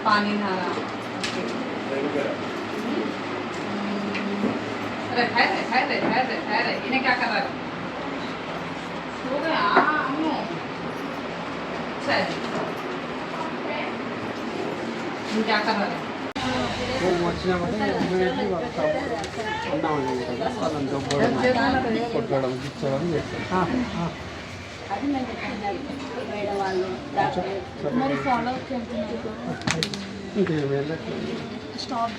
पानी नहाना अरे ठहरे इन्हें क्या कर रहा है सो गया अम्मू अच्छा है क्या कर रहा है మరి ఫాలో స్టాప్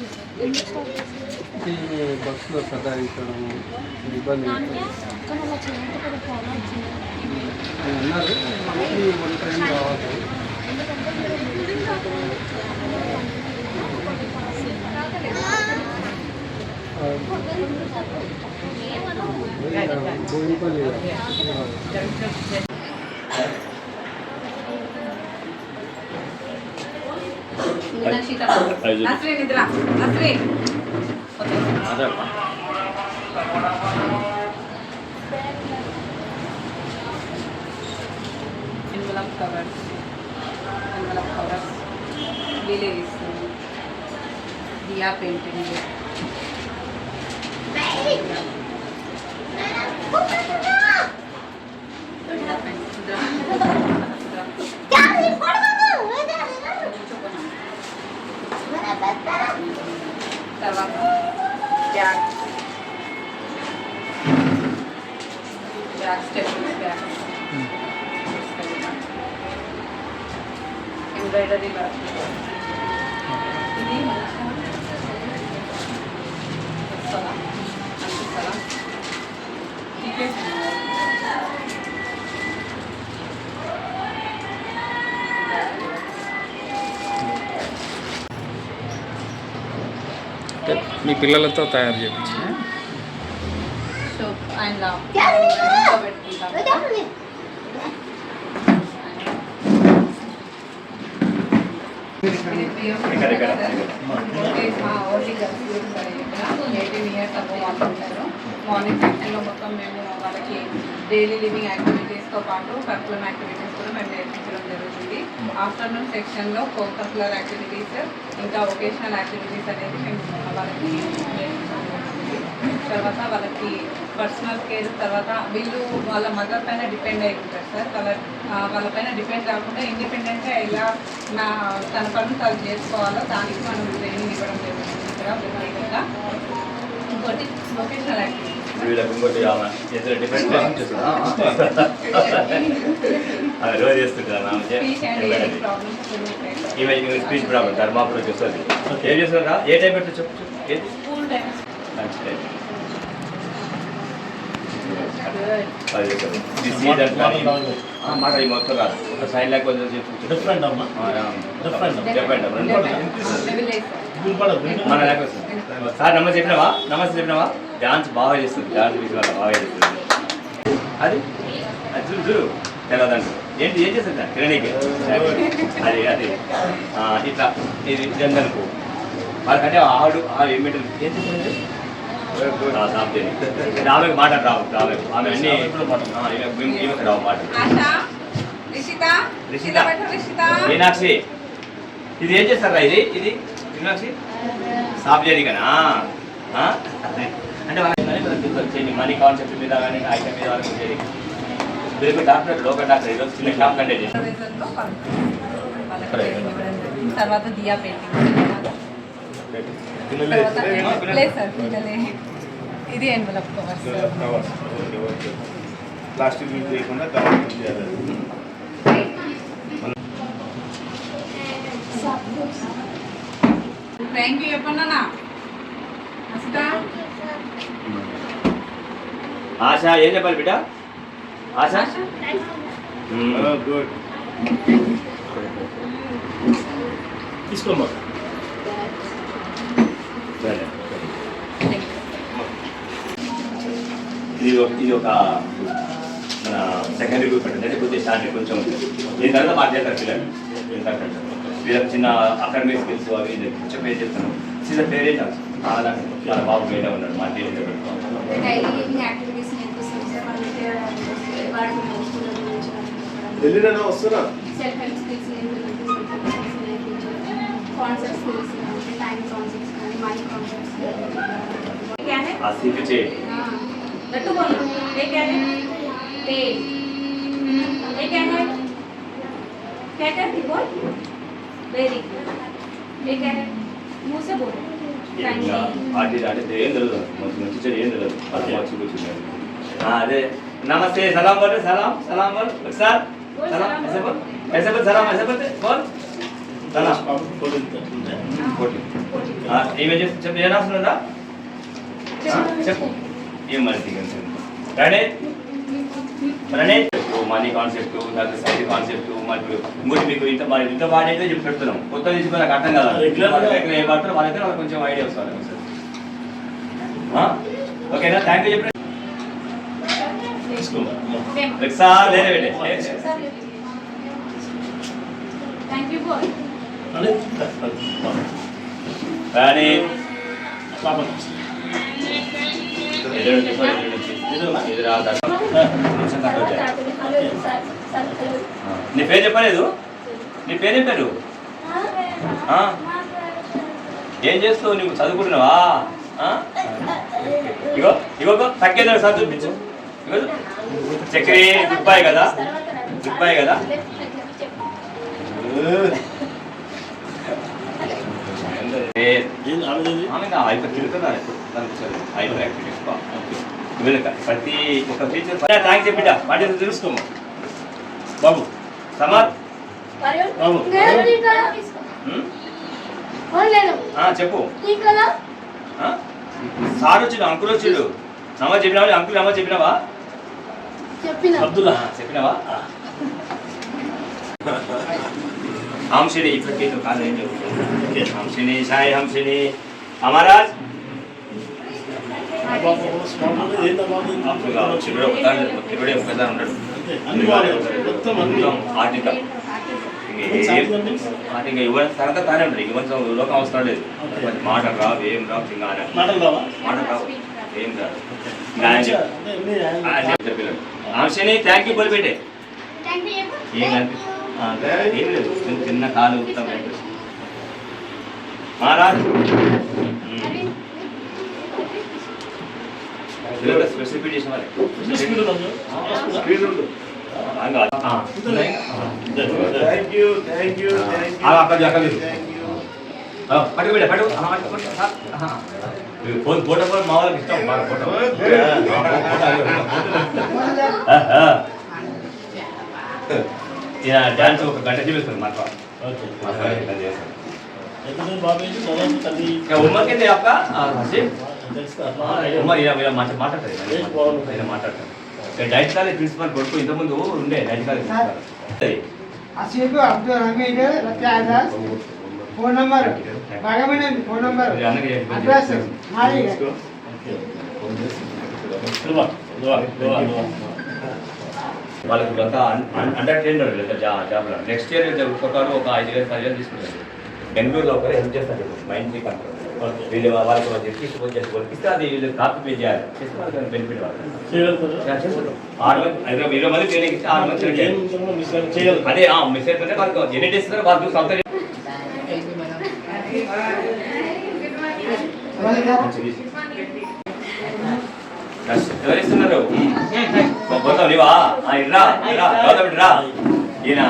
బస్సులో సదాయించడము ఇబ్బంది కానీ అలా చేయండి కదా ఫాలో అన్నారు మనకి వన్ ట్రైన్ కావాలి Boinapalli Nasrin idra Nasrin ada envelope covers lilies diya painting తర్వాత back steps back embroidery work ఇది సలా సలా టీకే మీ పిల్లలతో తయారు చేయించి సోప్ అండ్ లావ్ మార్నింగ్ సెక్షన్లో మొత్తం మేము వాళ్ళకి డైలీ లివింగ్ యాక్టివిటీస్తో పాటు కరికులం యాక్టివిటీస్ కూడా మేము నేర్పించడం జరుగుతుంది. ఆఫ్టర్నూన్ సెక్షన్లో కో కరికులర్ యాక్టివిటీస్ ఇంకా వొకేషనల్ యాక్టివిటీస్ అనేది మేము వాళ్ళకి నేర్పించడం జరుగుతుంది. తర్వాత వాళ్ళకి పర్సనల్ కేర్, తర్వాత వీళ్ళు వాళ్ళ మదర్ పైన డిపెండ్ అయి ఉంటారు సార్. వాళ్ళ పైన డిపెండ్ కాకుండా ఇండిపెండెంట్గా ఎలా తన పనులు తను చేసుకోవాలో దానికి మనం ట్రైనింగ్ ఇవ్వడం జరుగుతుంది ఇక్కడ ప్రత్యేకంగా. ఇంకోటి వొకేషనల్ యాక్టివిటీస్ రోజు చేస్తుంటారు స్పీచ్ ప్రాబ్లం ధర్మాపురం చూస్తుంది. ఏం చేస్తున్నారా? ఏ టైం పెట్టు చెప్పు. స్కూల్ టైం మాట ఈ మొత్తం కాదు, ఒక సైడ్ లాక్ చెప్పండి మన లాక్ వస్తుంది. సార్ నమస్తే చెప్పినావా? నమస్తే చెప్పినావా? డాన్స్ బాగా చేస్తుంది, డాన్స్ వీసి వల్ల బాగా చేస్తుంది. అది అది చూడు చూడు తెలవదండి. ఏంటి ఏం చేస్తుంది సార్ తిననీకి? అది అది ఇట్లా ఇది జంగల్కు వాళ్ళకంటే ఆవిడ ఏం పెట్టింది ఏం చేస్తుంది? ఆమెకు మాట రావు, ఆమె అన్ని రావు మాట. మీనాక్షి ఇది ఏం చేస్తారా ఇది మీనాక్షి సాఫ్ చేయగనా అంటే వాళ్ళకి మనీ కాన్సెప్ట్ మీద కానీ ఐటమ్ మీద వాళ్ళకి వచ్చేది మీరు డాక్టర్ లోకల్ డాక్టర్ ఈరోజు చిన్న షాప్ కండక్ట్ చేసి రిజల్ట్లో వాళ్ళకి training ఇవ్వడం జరిగింది. తర్వాత దియా పెయింటింగ్ లేదు సార్ పిల్లలే ఇది ఎన్వలప్ కవర్స్ ప్లాస్టిక్ యూజ్ చేయకుండా కవర్ యూజ్ చేయాలి. థ్యాంక్ యూ చెప్పండి ఆశ ఏం చెప్పాలి బిడ్డ ఆశ గుడ్ తీసుకోమ్మా. ఇది ఒక మన సెకండరీ గ్రూప్ అంటే కొద్దిగా స్టార్ట్ కొంచెం దీని తర్వాత మాట్లాడతారు పిల్లలు వీళ్ళకి చిన్న అకాడమిక్ స్కిల్స్ అవి కొంచెం ఏం చెప్తాను సీజన్ పేరే చాలా బాబు బయట ఉన్నాడు మా టీం యాక్టివిటీస్ నేర్పిస్తాం సార్ వాళ్ళకి వెళ్ళినా వస్తున్నా self help skills concept skills time concepts కానీ మనీ కాన్సెప్ట్స్ ఆ సీపీ చేయండి लट्टू बोलो ये क्या है तेल ये क्या है क्या करती बोल वेरी ये क्या है मुंह से बोलो వాటి అంటే ఏం తెలియదు మంచి మంచి చెడు ఏం తెలియదు వచ్చి కూర్చున్నారు అదే నమస్తే సలాం బోల్ సలాం సలాం బోల్ సార్ సలాం ऐसे बोल सलाम ऐसे बोलते बोल सलाम ఏమేం చెప్పు ఏం రాస్తున్నారా చెప్పు ఏం మరి ప్రణేత్ మనీ కాన్సెప్ట్ తర్వాత సైజ్ కాన్సెప్ట్ మరి ఇంకోటి మీకు ఇంత వాడైతే చెప్పి పెడుతున్నాం కొత్త తీసుకుని నాకు అర్థం కాదు రెగ్యులర్ ఏ పడతారో వాళ్ళైతే వాళ్ళకి కొంచెం ఐడియా వస్తుంది ఓకేనా థ్యాంక్ యూ చెప్పండి సార్ లేదే పెట్టే थैंक यू बोल కానీ నీ పేరు చెప్పలేదు నీ పేరు చెప్పారు ఏం చేస్తావు నువ్వు చదువుకుంటున్నావా ఇగో ఇగో తగ్గేదా సార్ చూపించు ఇగో చక్కెర దుబ్బాయి కదా దుబ్బాయి కదా ప్రతి ఒక్క ఫీచర్ థ్యాంక్స్ చెప్పిట వాటి తెలుసుకోమా బాబు సమార్ బాబు చెప్పు సార్ వచ్చిడు అంకుల్ వచ్చిడు నమ్మ చెప్పినావా అంకుల్ నమ్మ చెప్పినావా అబ్దుల్లా చెప్పినావా హంసిని ఇప్పటికే కాదు ఏం చెప్తుంది హంసిని సాయి హంసిని అమరాజ్ తిరుడే ఒకసారి ఉన్నాడు ఆర్థిక ఇంకా ఇవ్వడం తర్వాత తానే ఉంటాడు ఇవ్వడం లోకం అవసరం లేదు మాటలు రావు ఏం రావు ఇంకా మాటలు రావు ఏం రావు పిల్లలు హంసిని థ్యాంక్ యూ బలిపెట్టే ఏం కనిపిస్తుంది ఏం లేదు చిన్న కాలు ఉత్తమ మహారాజ్ స్పెసిఫిక్ చేసిన వాళ్ళే పట్టు బిడ్డ పట్టు ఫోటో ఫోన్ మా వాళ్ళకి ఇష్టం ఫోటో డాన్స్ ఒక గంట చూపిస్తుంది మాట उम्र कितने आपका उम्र మాట్లాడతారు డైట్ కాలేజ్ ప్రిన్సిపల్ కొడుకు ఇంతకుముందు ఉండే diet college phone number phone number address వాళ్ళకి అండర్ టెండర్ జాబ్లో నెక్స్ట్ ఇయర్ ఒక్కొక్కరు ఒక 5,000 తీసుకుంటారు బెంగళూరులో ఒకరు హెల్ప్ చేస్తారు మైండ్ ఫ్రీ కంట్రోల్ వీళ్ళు వాళ్ళకి చెప్పి ఇస్తే అది వీళ్ళు కాపీ పే చేయాలి చేస్తే వాళ్ళకి బెనిఫిట్ వాళ్ళు 20 మంది ట్రైనింగ్ ఇస్తే 6 మంది చేయాలి అదే మిస్ అయిపోతే వాళ్ళకి ఎన్ని డేస్ వాళ్ళు ఎవరిస్తున్నారు మొత్తం నీవా ఇర్రా ఇర్రా గౌతమ్ రా ఈయన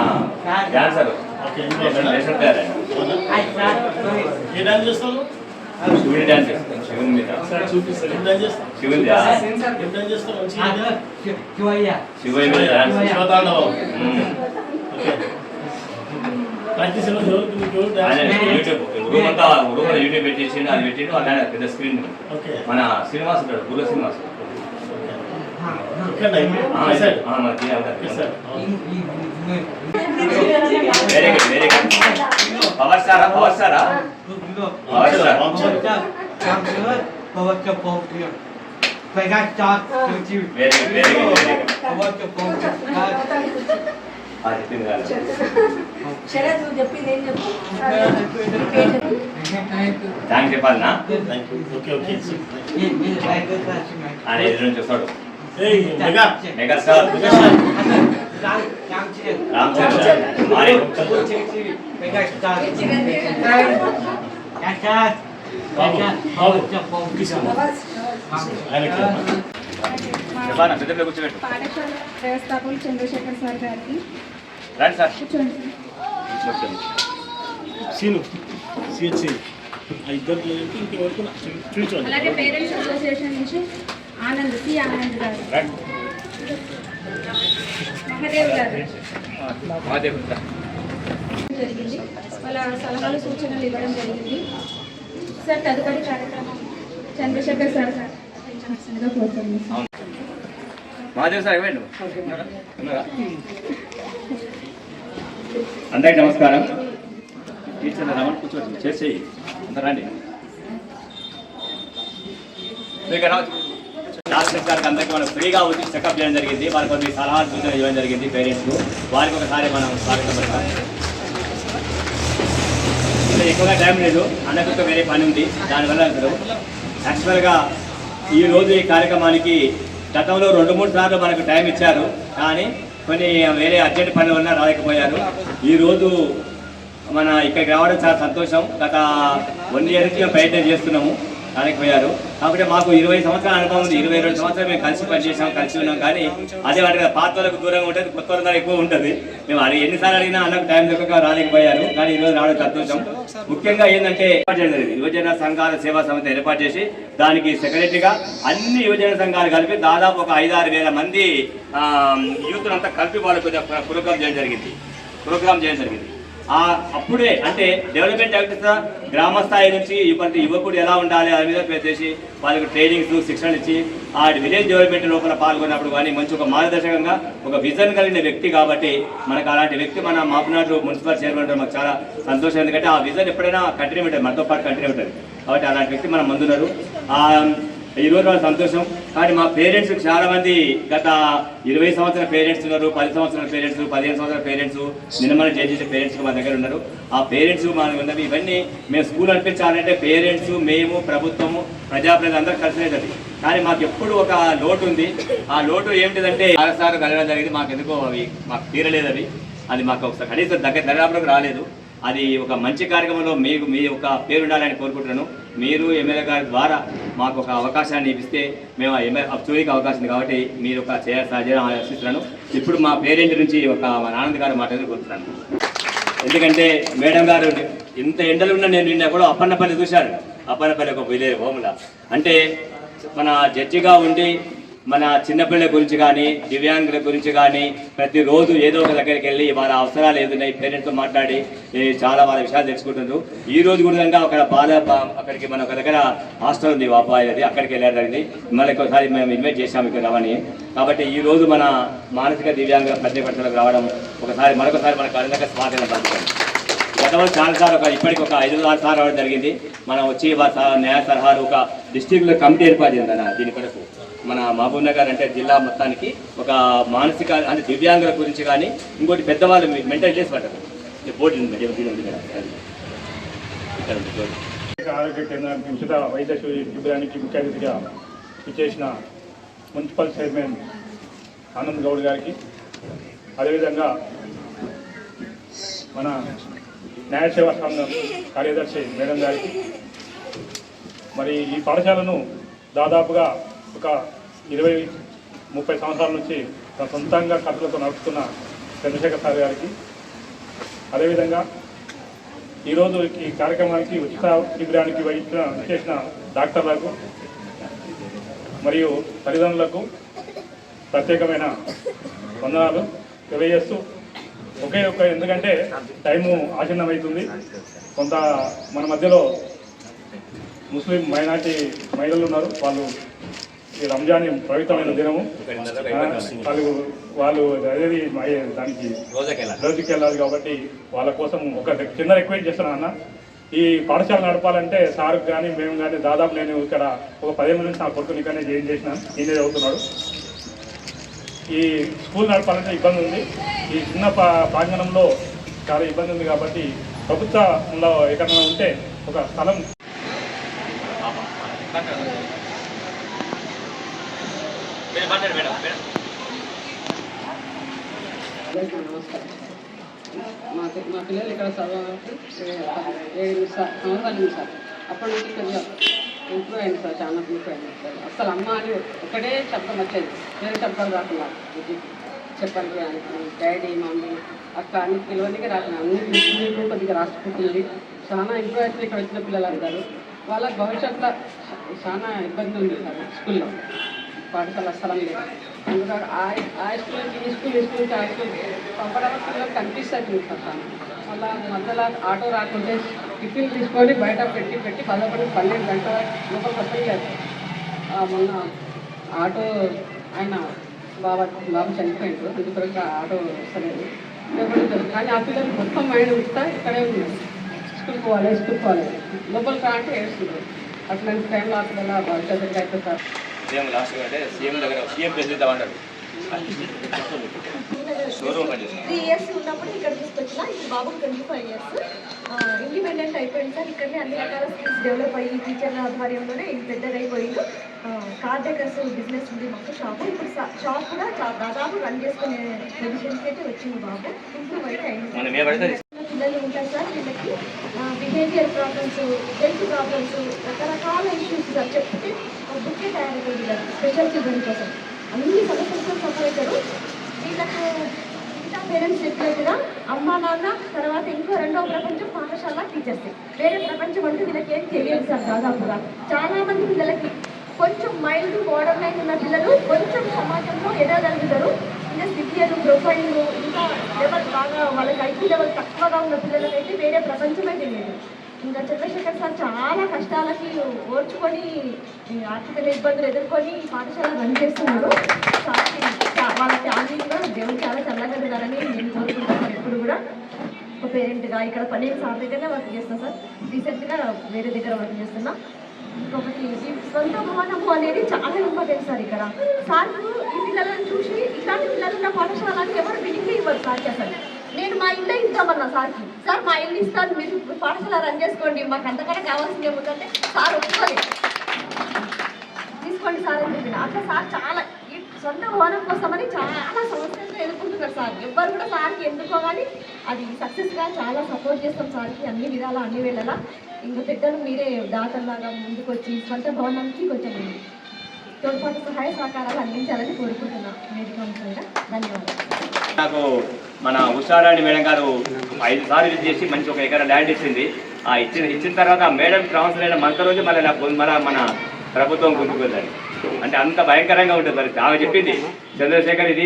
డాన్సర్ నేషనల్ ప్లేయర్ ఏ డాన్స్ చేస్తావు? శివుని డాన్స్ శివుని మీద చూపిస్తాను. ఏం డాన్స్ చేస్తావు? శివుని ఏం డాన్స్ చేస్తావు? మంచిగా శివుని మీద డాన్స్ శివతాండవం. ఓకే. ప్రాక్టీస్ ఎలా జరుగుతుంది మీకు? ఆయన డాన్స్ యూట్యూబ్ రూమ్ అంతా రూమ్ యూట్యూబ్ పెట్టేసిండు అది పెట్టిండు ఆయన పెద్ద స్క్రీన్ ఓకే. మన శ్రీనివాస్ ఉంటాడు గురు శ్రీనివాస్ ఇక్కడ sir sir very good very good power స్టారా పవర్ స్టారా power star very good very good very good చెప్పింది కాదు శరత్ నువ్వు చెప్పింది ఏం చెప్పు థ్యాంక్ చెప్పాలనా థ్యాంక్ యూ. ఓకే ఓకే ఆయన ఎదురు నుంచి వస్తాడు ఏయ్ మెగా మెగాస్టార్ రామచంద్ర మారి ఆయనకి చెప్పాలన్నా పెద్దలో కూర్చోబెట్టు పాఠశాల వ్యవస్థాపకులు చంద్రశేఖర్ సార్ గారికి రండి సార్ కూర్చోండి సార్. సీను సిహెచ్సి ఇద్దరు ఇంకెవరకు చూపించండి. అలాగే పేరెంట్స్ అసోసియేషన్ నుంచి ఆనంద్ సి ఆనంద్ గారు, రండి మహాదేవ్ గారు మహాదేవ్ జరిగింది. వాళ్ళ సలహాలు సూచనలు ఇవ్వడం జరిగింది. సార్ తదుపరి కార్యక్రమం చంద్రశేఖర్ సార్ గారు నిర్వహించాల్సిందిగా కోరుతున్నాను. మహాదేవ్ సార్ ఇవ్వండి అందరికి నమస్కారం. టీచర్లు రమణ కూర్చోండి చేసేయి అంత రండి డాక్టర్ గారికి అందరికీ మనం ఫ్రీగా వచ్చి చెకప్ చేయడం జరిగింది. వాళ్ళకి కొన్ని సలహాలు సూచనలు ఇవ్వడం జరిగింది పేరెంట్స్కు. వారికి ఒకసారి మనం స్వాగతం పడతాం. ఎక్కువగా టైం లేదు, అన్నకు వేరే పని ఉంది, దానివల్ల అసలు యాక్చువల్గా ఈరోజు ఈ కార్యక్రమానికి గతంలో 2-3 సార్లు మనకు టైం ఇచ్చారు, కానీ కొన్ని వేరే అర్జెంట్ పనుల వల్ల రాలేకపోయారు. ఈరోజు మన ఇక్కడికి రావడం చాలా సంతోషం. గత 1 year నుంచి మేము ప్రయత్నం చేస్తున్నాము, రాలేకపోయారు. కాబట్టి మాకు 20 సంవత్సరాల అనుభవం ఉంది. 22 సంవత్సరాలు మేము కలిసి పనిచేసాం, కలిసి ఉన్నాం. కానీ అదే వాటి పాత వాళ్ళకు దూరంగా ఉంటుంది, కొత్త వాళ్ళ ఎక్కువ ఉంటుంది. మేము ఎన్నిసార్లు అడిగినా అన్నకు టైం దొరకక రాలేకపోయారు, కానీ ఈరోజు రావడం సంతోషం. ముఖ్యంగా ఏంటంటే యువజన సంఘాల సేవా సమితి ఏర్పాటు చేసి దానికి సెక్రటరీగా అన్ని యువజన సంఘాలు కలిపి దాదాపు ఒక 5-6 వేల మంది యూత్ అంతా కలిపి వాళ్ళకు ప్రోగ్రామ్ చేయడం జరిగింది. అప్పుడే అంటే డెవలప్మెంట్ యాక్టివిటీస్ గ్రామ స్థాయి నుంచి యువకుడు ఎలా ఉండాలి దాని మీద చేసి వాళ్ళకి ట్రైనింగ్స్ శిక్షణ ఇచ్చి ఆ విలేజ్ డెవలప్మెంట్ లోపల పాల్గొన్నప్పుడు కానీ మంచి ఒక మార్గదర్శకంగా ఒక విజన్ కలిగిన వ్యక్తి. కాబట్టి మనకు అలాంటి వ్యక్తి మన మాపునాడు మున్సిపల్ చైర్మన్ మాకు చాలా సంతోషం. ఎందుకంటే ఆ విజన్ ఎప్పుడైనా కంటిన్యూ ఉంటుంది, మనతో పాటు కంటిన్యూ ఉంటుంది. కాబట్టి అలాంటి వ్యక్తి మనం ముందున్నారు. ఈరోజు వాళ్ళ సంతోషం. కానీ మా పేరెంట్స్ చాలా మంది గత 20 సంవత్సరాల పేరెంట్స్ ఉన్నారు, 10 సంవత్సరాల పేరెంట్స్, 15 సంవత్సరాల పేరెంట్స్, నిర్మాణం చేసే పేరెంట్స్ మా దగ్గర ఉన్నారు. ఆ పేరెంట్స్ మనకు ఉన్నవి ఇవన్నీ మేము స్కూల్ నడిపించాలంటే పేరెంట్స్, మేము, ప్రభుత్వము, ప్రజాప్రతినిధులు అందరూ కలిసి అవుతుంది. కానీ మాకు ఎప్పుడు ఒక లోటు ఉంది. ఆ లోటు ఏమిటిదంటే ఆరసారి కలగడం జరిగింది. మాకు ఎందుకో అవి మాకు తీరలేదు. అది మాకు ఒకసారి కనీసం దరిదాపులకు రాలేదు. అది ఒక మంచి కార్యక్రమంలో మీకు మీ యొక్క పేరు ఉండాలని కోరుకుంటున్నాను. మీరు ఎమ్మెల్యే గారి ద్వారా మాకు ఒక అవకాశాన్ని ఇస్తే మేము చూరికి అవకాశం కాబట్టి మీరు ఒక చేయాలని ఆశిస్తున్నాను. ఇప్పుడు మా పేరెంట్ నుంచి ఒక మన ఆనంద్ గారు మాట్లాడి కోరుతున్నాను. ఎందుకంటే మేడం గారు ఇంత ఎండలు ఉన్న నేను నిన్న కూడా అప్పన్నపల్లి చూశాను. అప్పన్నపల్లి ఒక విలేజ్ హోమ్ల అంటే మన జడ్జిగా ఉండి మన చిన్నపిల్లల గురించి కానీ దివ్యాంగుల గురించి కానీ ప్రతిరోజు ఏదో ఒక దగ్గరికి వెళ్ళి వాళ్ళ అవసరాలు ఏదున్నాయి పేరెంట్స్తో మాట్లాడి చాలా వాళ్ళ విషయాలు తెలుసుకుంటున్నారు. ఈ రోజు కూడా ఒక అక్కడికి మన ఒక దగ్గర హాస్టల్ ఉంది వాపాయది, అక్కడికి వెళ్ళడం జరిగింది. మళ్ళీ ఒకసారి మేము ఇన్వైట్ చేశాము ఇక్కడ రావని. కాబట్టి ఈ రోజు మన మానసిక దివ్యాంగుల ప్రత్యేకతలకు రావడం మరొకసారి మనకు అందరికీ స్వాగతం పలుకుతాం. గతంలో చాలాసార్లు ఇప్పటికి ఒక 5-6 సార్లు రావడం జరిగింది. మనం వచ్చి న్యాయ సలహాలు ఒక డిస్ట్రిక్ట్లో కమిటీ ఏర్పాటు చేద్దాం. దీని కొరకు మన మహబూబ్ నగర్ అంటే జిల్లా మొత్తానికి ఒక మానసిక అంటే దివ్యాంగుల గురించి కానీ ఇంకోటి పెద్దవాళ్ళు మెంటల్ ఇల్నెస్ పడ్డారు బోర్డు ఆరోగ్య కేంద్రానికి ఉచిత వైద్య శిబిరానికి ముఖ్య అతిథిగా ఇచ్చేసిన మున్సిపల్ చైర్మన్ ఆనంద్ గౌడ్ గారికి, అదేవిధంగా మన న్యాయ సేవా సంఘం కార్యదర్శి మేడం గారికి, మరి ఈ పాఠశాలను దాదాపుగా ఒక 20-30 సంవత్సరాల నుంచి తన సొంతంగా ఖర్చులతో నడుపుతున్న చంద్రశేఖర్ సార్ గారికి, అదేవిధంగా ఈరోజు ఈ కార్యక్రమానికి ఉచిత శిబిరానికి చేసిన డాక్టర్లకు మరియు తల్లిదండ్రులకు ప్రత్యేకమైన వందనాలు తెలియజేస్తూ ఎందుకంటే టైము ఆసన్నమవుతుంది. కొంత మన మధ్యలో ముస్లిం మైనార్టీ మహిళలు ఉన్నారు. వాళ్ళు ఈ రంజాన్ పవిత్రమైన దినము, వాళ్ళు అదేది దానికి రోజుకి వెళ్ళాలి కాబట్టి వాళ్ళ కోసం ఒక చిన్న రిక్వెస్ట్ చేస్తున్నాను అన్న. ఈ పాఠశాల నడపాలంటే సార్ కానీ మేము కానీ దాదాపు నేను ఇక్కడ ఒక 10 మంది నా కొడుకుని ఇక్కడనే జాయిన్ చేసినాను. ఈయనే చదువుతున్నాడు. ఈ స్కూల్ నడపాలంటే ఇబ్బంది ఉంది. ఈ చిన్న ప్రాంగణంలో చాలా ఇబ్బంది ఉంది కాబట్టి ప్రభుత్వంలో ఎక్కడైనా ఉంటే ఒక స్థలం మా పిల్లలు ఇక్కడ చదవడానికి 7 సంవత్సరాలు సార్. అప్పటి నుంచి కొద్దిగా ఇంప్రూవ్ అయింది సార్, చాలా ఇంప్రూవ్ అయింది సార్. అసలు అమ్మ అని ఒకటే శబ్దం వచ్చేది, వేరే శబ్దాలు రాకుండా చెప్పండి డాడీ మమ్మీ అక్క అని పిలవడానికి రాకుండా అన్ని కొద్దిగా రాసుకుంటుంది. చాలా ఇంప్రూవ్ అవుతుంది. ఇక్కడ వచ్చిన పిల్లలు అంటారు వాళ్ళ భవిష్యత్తులో చాలా ఇబ్బంది ఉంది సార్. స్కూల్లో పాఠశాల స్థలం లేదు. అందుకని ఆ స్కూల్కి ఈ స్కూల్కి ఆ స్కూల్ పంపడానికి పిల్లలు కనిపిస్తుంది సార్. మళ్ళీ మధ్యలో ఆటో రాకుంటే టిఫిన్ తీసుకొని బయట పెట్టి 11-12 గంటల లోపలికి వస్తలేదు. మొన్న ఆటో ఆయన బాబు చనిపోయిండు, ఇంకొకరికి ఆటో వస్తలేదు. కానీ ఆ పిల్లలు మొత్తం మైండ్ ఇస్తా ఇక్కడే ఉంది. స్కూల్కి పోవాలి లోపలికి రా అంటే ఏడుస్తున్నారు. అట్లాంటి టైంలో ఆ పిల్లల భవిష్యత్తు అయితే సార్ సీఎం లాస్ట్ అంటే సీఎం దగ్గర సీఎం ప్రెసిడెంట్ అన్నాడు. 3 years ఉన్నప్పుడు ఇక్కడ తీసుకొచ్చిన. ఇప్పుడు బాబుకి 25 years. ఇండిపెండెంట్ అయిపోయింది సార్. ఇక్కడనే అన్ని రకాల స్కిల్స్ డెవలప్ అయ్యి టీచర్ల ఆధ్వర్యంలోనే పెద్దదైపోయింది. కార్ డెకర్స్ బిజినెస్ ఉంది మాకు షాపు. ఇప్పుడు షాప్ కూడా దాదాపు రన్ చేసుకునే పొజిషన్కి అయితే వచ్చింది బాబు. ఇంప్రూవ్ అయితే అయింది. పిల్లలు ఉంటారు సార్, వీళ్ళకి బిహేవియర్ ప్రాబ్లమ్స్, హెల్త్ ప్రాబ్లమ్స్, రకరకాల ఇష్యూస్ సార్ చెప్తే బుక్కే తయారవుతుంది స్పెషల్ చిల్డ్రన్ కోసం. అన్ని సమస్యలతో సఫర్ అవుతారు. వీళ్ళకు మిగతా పేరెంట్స్ చెప్పినట్టుగా అమ్మ నాన్న తర్వాత ఇంకో రెండో ప్రపంచం పాఠశాల టీచర్స్. వేరే ప్రపంచం అంటే వీళ్ళకి ఏం తెలియదు సార్. దాదాపుగా చాలామంది పిల్లలకి కొంచెం మైల్డ్ బోర్డర్ లైన్ ఉన్న పిల్లలు కొంచెం సమాజంలో ఎదగలుగుతారు. ఇంకా సివియర్ ప్రొఫైల్ ఇంకా లెవెల్ బాగా వాళ్ళకి ఐక్యూ లెవెల్ తక్కువగా ఉన్న పిల్లలకైతే వేరే ప్రపంచమే తెలియదు. ఇంకా చంద్రశేఖర్ సార్ చాలా కష్టాలకి ఓర్చుకొని ఆర్థిక ఇబ్బందులు ఎదుర్కొని పాఠశాల రన్ చేస్తున్నారు. వాళ్ళ ఫ్యామిలీ కూడా దేవుడు చాలా చల్లగా ఎదగాలని నేను కోరుకుంటున్నాను. ఎప్పుడు కూడా ఒక పేరెంట్గా ఇక్కడ 12 సార్ దగ్గరనే వర్క్ చేస్తాను సార్. రీసెంట్గా వేరే దగ్గర వర్క్ చేస్తున్నా. ఇంకొకటి సొంత భవనము అనేది చాలా ఇంపార్టెంట్ సార్. ఇక్కడ సార్ ఈ పిల్లలను చూసి ఇట్లాంటి పిల్లలు ఉన్న పాఠశాలని ఎవరు బిల్డింగ్ ఇవ్వరు సార్కి. అసలు నేను మా ఇల్లు ఇస్తామన్నా సార్కి, సార్ మా ఇల్లు ఇస్తాను మీరు పాఠశాల రన్ చేసుకోండి మాకు అంతకన్నా కావాల్సింది ఏముందంటే సార్ ఒప్పుకోలేదు, తీసుకోండి సార్ అని చెప్పిన. అట్లా సార్ చాలా ఈ సొంత భవనం కోసమని చాలా సమస్యలు ఎదుర్కొంటున్నారు సార్. ఎవ్వరు కూడా సార్కి ఎందుకో కానీ అది సక్సెస్గా చాలా సపోర్ట్ చేస్తాం సార్కి అన్ని విధాలా అన్ని వేళలా. ఇంకా పెద్దలు మీరే దాతల్లాగా ముందుకు వచ్చి సొంత భవనానికి కొంచెం తోడ్పాటు సహాయ సహకారాలు అందించాలని కోరుకుంటున్నాను. వేదిక ఉంటుందా? ధన్యవాదాలు. నాకు మన ఉషారాణి మేడం గారు 5 సార్లు విజిట్ చేసి మంచి ఒక ఎకరా ల్యాండ్ ఇచ్చింది. ఇచ్చిన తర్వాత ఆ మేడం ట్రాన్స్ఫర్ అయిన మంత్ రోజు మళ్ళీ మన ప్రభుత్వం గుర్తుకు వెళ్ళాలి. అంటే అంత భయంకరంగా ఉంటుంది మరి. ఆమె చెప్పింది చంద్రశేఖర్ ఇది